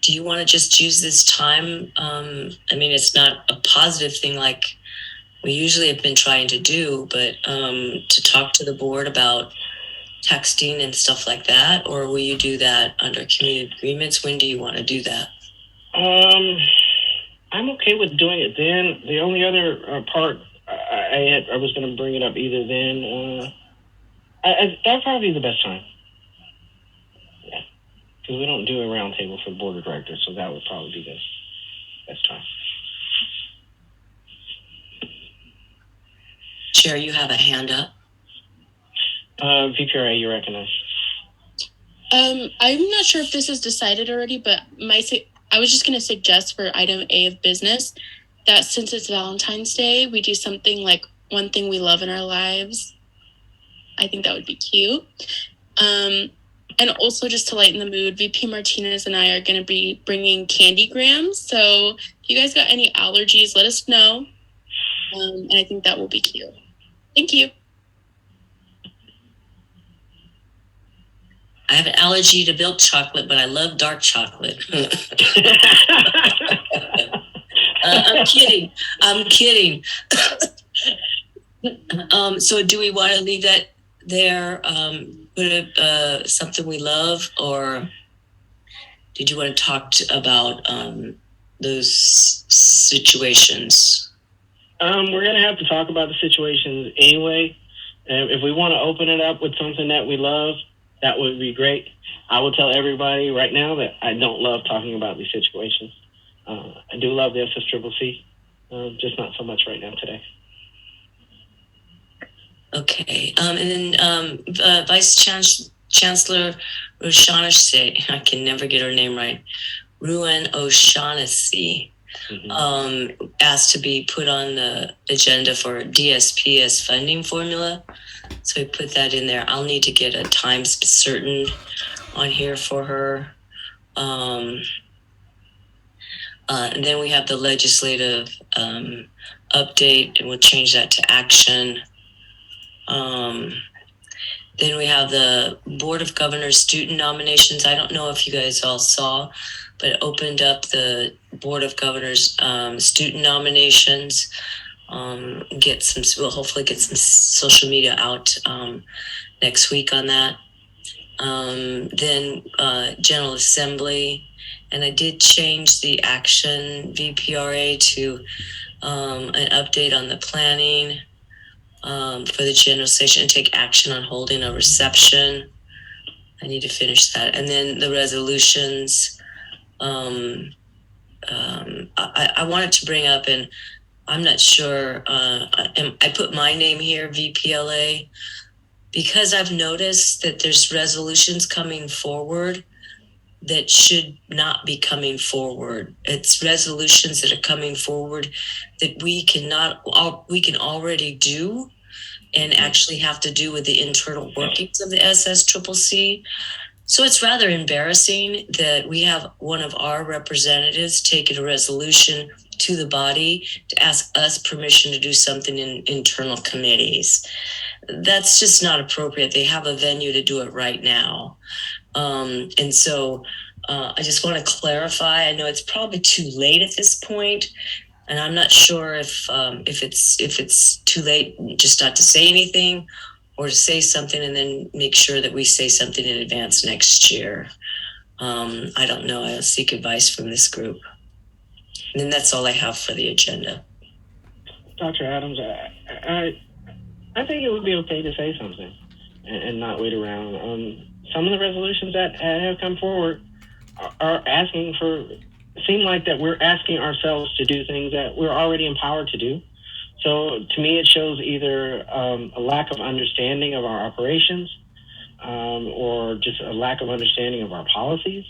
Do you want to just use this time? I mean, it's not a positive thing like we usually have been trying to do, but to talk to the board about texting and stuff like that, or will you do that under community agreements? When do you want to do that? I'm okay with doing it then. The only other part I was going to bring it up either then. That'd probably be the best time. Yeah, because we don't do a roundtable for the board of directors, so that would probably be the best time. Chair, you have a hand up. VPRA, you recognize. I'm not sure if this is decided already, but I was just going to suggest for item A of business that since it's Valentine's Day, we do something like one thing we love in our lives. I think that would be cute. And also just to lighten the mood, VP Martinez and I are going to be bringing candy grams. So if you guys got any allergies, let us know. And I think that will be cute. Thank you. I have an allergy to milk chocolate, but I love dark chocolate. I'm kidding. So do we want to leave that there? Put something we love, or did you want to talk about those situations? We're going to have to talk about the situations anyway. If we want to open it up with something that we love, that would be great. I will tell everybody right now that I don't love talking about these situations. I do love the SSCCC, just not so much right now today. Okay. And then Vice Chancellor O'Shaughnessy, I can never get her name right, Ruan O'Shaughnessy, asked to be put on the agenda for DSP as funding formula. So we put that in there. I'll need to get a time certain on here for her. And then we have the legislative update, and we'll change that to action. Then we have the Board of Governors student nominations. I don't know if you guys all saw, but it opened up the Board of Governors student nominations. We'll hopefully get some social media out next week on that. Then General Assembly, and I did change the action VPRA to an update on the planning for the general session and take action on holding a reception. I need to finish that. And then the resolutions, I wanted to bring up, and I'm not sure, I put my name here, VPLA, because I've noticed that there's resolutions coming forward that should not be coming forward. It's resolutions that are coming forward that we can already do and actually have to do with the internal workings of the SSCCC. So it's rather embarrassing that we have one of our representatives taking a resolution to the body to ask us permission to do something in internal committees. That's just not appropriate. They have a venue to do it right now. And so I just want to clarify. I know it's probably too late at this point, and I'm not sure if it's too late just not to say anything, or to say something and then make sure that we say something in advance next year. I don't know. I'll seek advice from this group. And then that's all I have for the agenda. Dr. Adams, I think it would be okay to say something and not wait around. Some of the resolutions that have come forward are asking for, seem like that we're asking ourselves to do things that we're already empowered to do. So to me, it shows either a lack of understanding of our operations or just a lack of understanding of our policies.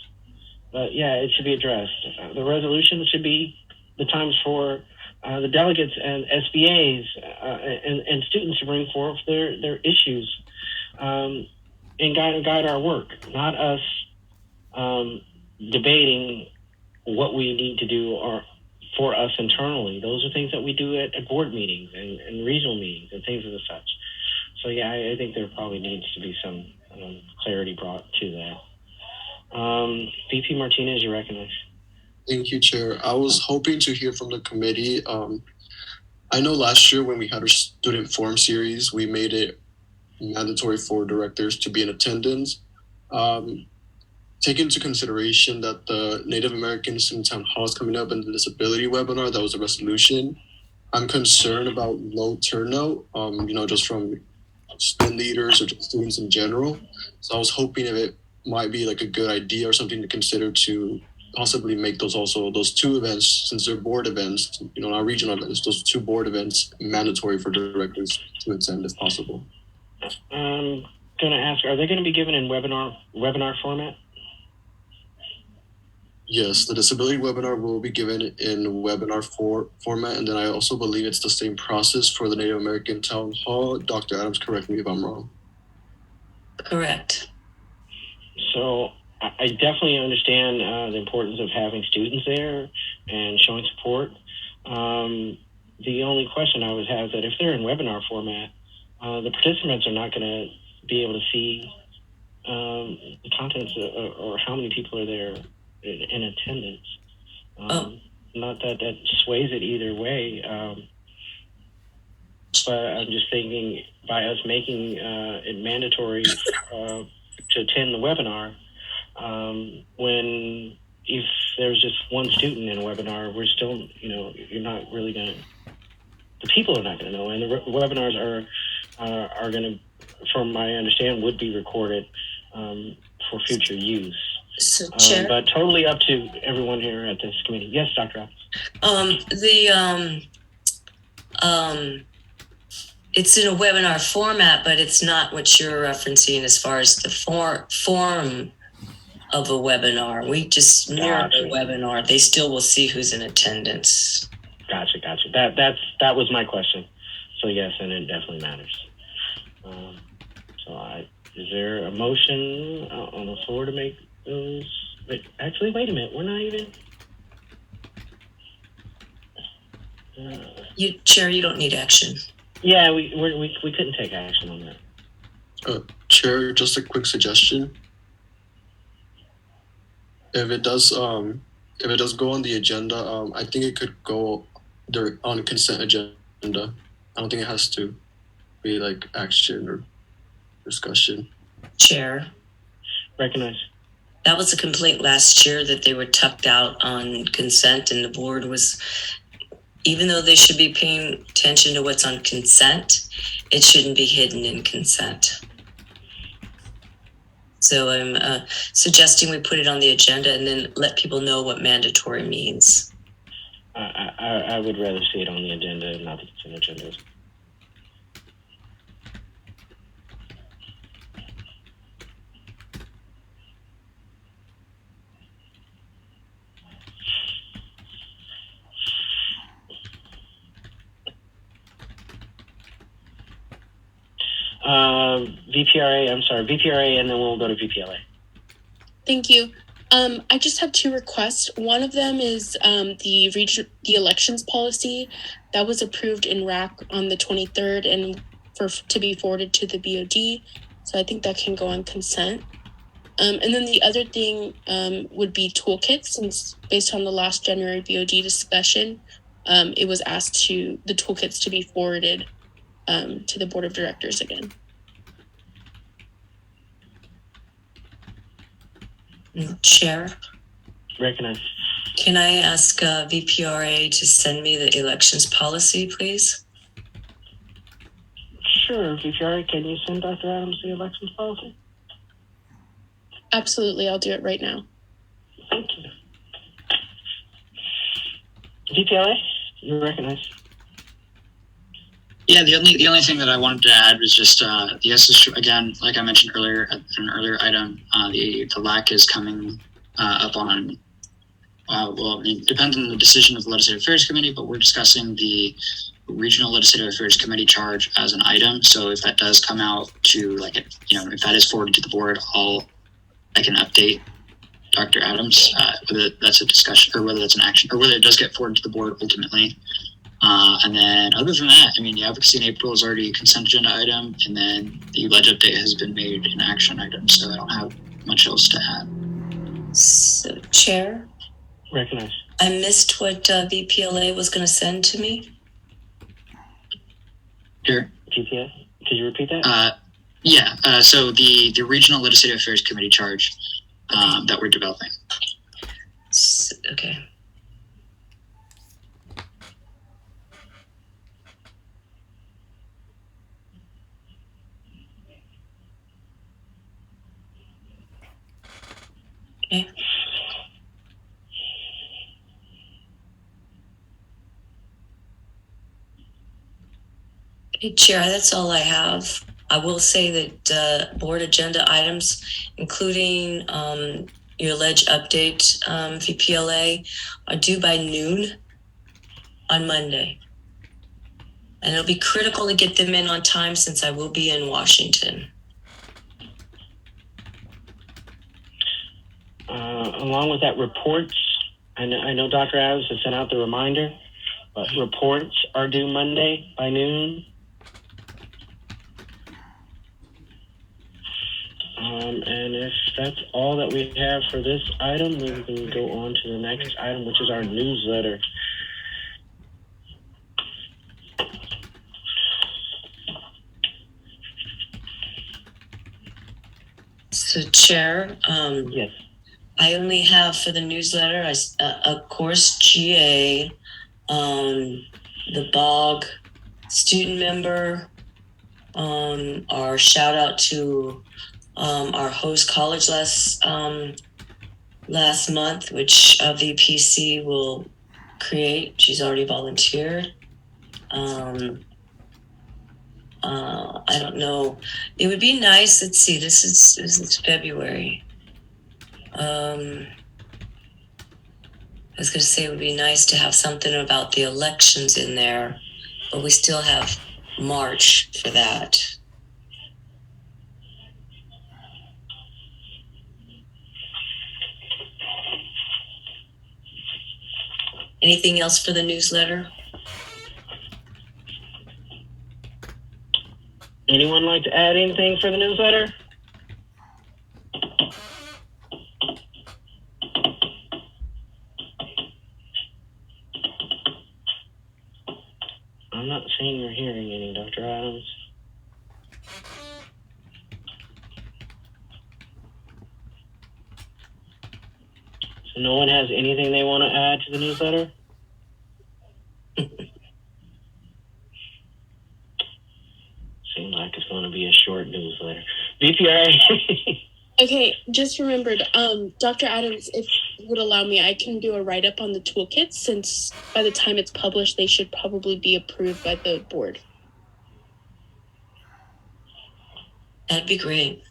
But yeah, it should be addressed. The resolutions should be the times for the delegates and SBAs and students to bring forth their issues and guide our work, not us debating what we need to do or for us internally. Those are things that we do at board meetings and regional meetings and things of the such. So yeah, I think there probably needs to be some clarity brought to that. VP Martinez, you recognize. Thank you, Chair. I was hoping to hear from the committee. I know last year when we had our student forum series, we made it mandatory for directors to be in attendance. Take into consideration that the Native American Student Town Hall is coming up and the disability webinar, that was a resolution. I'm concerned about low turnout, just from student leaders or just students in general. So I was hoping if it might be like a good idea or something to consider to possibly make those two events, since they're board events, not regional events, those two board events mandatory for directors to attend if possible. I'm going to ask, are they going to be given in webinar format? Yes, the disability webinar will be given in webinar format, and then I also believe it's the same process for the Native American Town Hall. Dr. Adams, correct me if I'm wrong. Correct. So I definitely understand the importance of having students there and showing support. The only question I would have is that if they're in webinar format, the participants are not going to be able to see the contents or how many people are there in attendance. Not that sways it either way, but I'm just thinking by us making it mandatory to attend the webinar, when if there's just one student in a webinar, we're still, you're not really going to, the people are not going to know, and the webinars are going to, from my understanding, would be recorded for future use. So, Chair, but totally up to everyone here at this committee. Yes, Dr. Adams. It's in a webinar format, but it's not what you're referencing as far as the form of a webinar. We just mirror the webinar. They still will see who's in attendance. Gotcha. That was my question. So yes, and it definitely matters. Is there a motion on the floor to make those? Actually, wait a minute. We're not even. Chair, you don't need action. Yeah, we couldn't take action on that. Chair, just a quick suggestion. If it does go on the agenda, I think it could go on consent agenda. I don't think it has to be like action or discussion. Chair. Recognize. That was a complaint last year that they were tucked out on consent, and the board was, even though they should be paying attention to what's on consent, it shouldn't be hidden in consent. So I'm suggesting we put it on the agenda and then let people know what mandatory means. I would rather see it on the agenda, not the consent agenda. VPRA, and then we'll go to VPLA. Thank you. I just have two requests. One of them is the elections policy that was approved in RAC on the 23rd and to be forwarded to the BOD. So I think that can go on consent. And then the other thing would be toolkits, since based on the last January BOD discussion, it was asked the toolkits to be forwarded to the board of directors again. Chair. Recognize. Can I ask VPRA to send me the elections policy, please? Sure, VPRA, can you send Dr. Adams the elections policy? Absolutely, I'll do it right now. Thank you. VPLA, you recognize. Yeah, the only thing that I wanted to add was just the SS, again, like I mentioned earlier in an earlier item, the LAC is coming up on, it depends on the decision of the Legislative Affairs Committee, but we're discussing the Regional Legislative Affairs Committee charge as an item. So if that does come out to if that is forwarded to the board, I can update Dr. Adams, whether that's a discussion or whether that's an action or whether it does get forwarded to the board ultimately. And then other than that, I mean, the advocacy in April is already a consent agenda item, and then the ledge update has been made an action item, so I don't have much else to add. So, Chair, Recognize. I missed what VPLA was going to send to me. Here. GPS? Could you repeat that? So the regional legislative affairs committee charge that we're developing. Okay. Okay. Okay, Chair, that's all I have. I will say that board agenda items, including your ledge update, VPLA, are due by noon on Monday. And it'll be critical to get them in on time since I will be in Washington. Along with that, reports. I know Dr. Adams has sent out the reminder, but reports are due Monday by noon. And if that's all that we have for this item, we can go on to the next item, which is our newsletter. So, Chair, Yes. I only have for the newsletter, of course, GA, the BOG student member, our shout out to our host college last month, which VPC will create. She's already volunteered. I don't know. It would be nice. Let's see. This is February. I was going to say it would be nice to have something about the elections in there, but we still have March for that. Anything else for the newsletter? Anyone like to add anything for the newsletter? I'm not seeing or hearing any, Dr. Adams. So no one has anything they want to add to the newsletter? Seems like it's going to be a short newsletter. VPRA. Okay, just remembered, Dr. Adams, if you would allow me, I can do a write-up on the toolkits since by the time it's published, they should probably be approved by the board. That'd be great.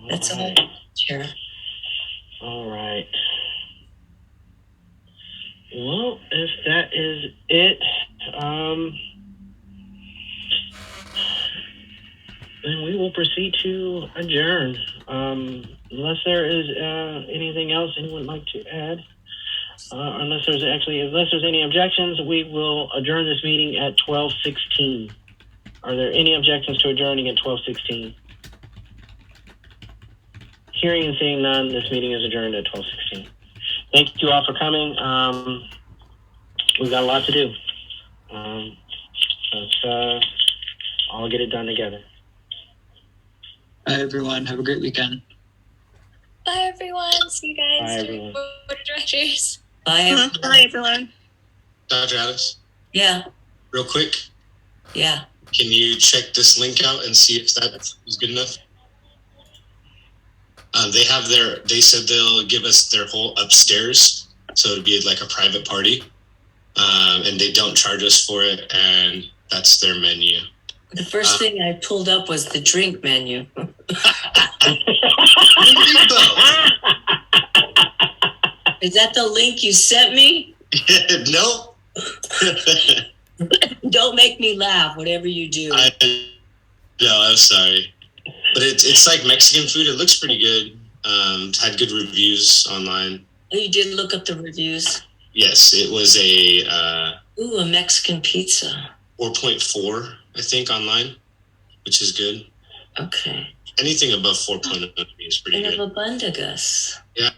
That's all, Chair. All right. Well, if that is it, then we will proceed to adjourn. Unless there is anything else anyone would like to add, unless there's any objections, we will adjourn this meeting at 12:16. Are there any objections to adjourning at 12:16? Hearing and seeing none, this meeting is adjourned at 12:16. Thank you all for coming. We've got a lot to do. Let's all get it done together. Bye, everyone. Have a great weekend. Bye, everyone. See you guys. Bye, everyone. Board of Directors. Bye, everyone. Bye, everyone. Dr. Adams, Yeah, real quick, yeah. can you check this link out and see if that is good enough? They said they'll give us their whole upstairs, so it'll be like a private party, and they don't charge us for it, and that's their menu. The first thing I pulled up was the drink menu. Is that the link you sent me? Nope. Don't make me laugh, whatever you do. No, I'm sorry. But it's like Mexican food. It looks pretty good. Had good reviews online. Oh, you did look up the reviews? Yes, it was a Mexican pizza. 4.4, I think, online, which is good. Okay. Anything above 4.0 is pretty good. Of Abundagus. Yeah.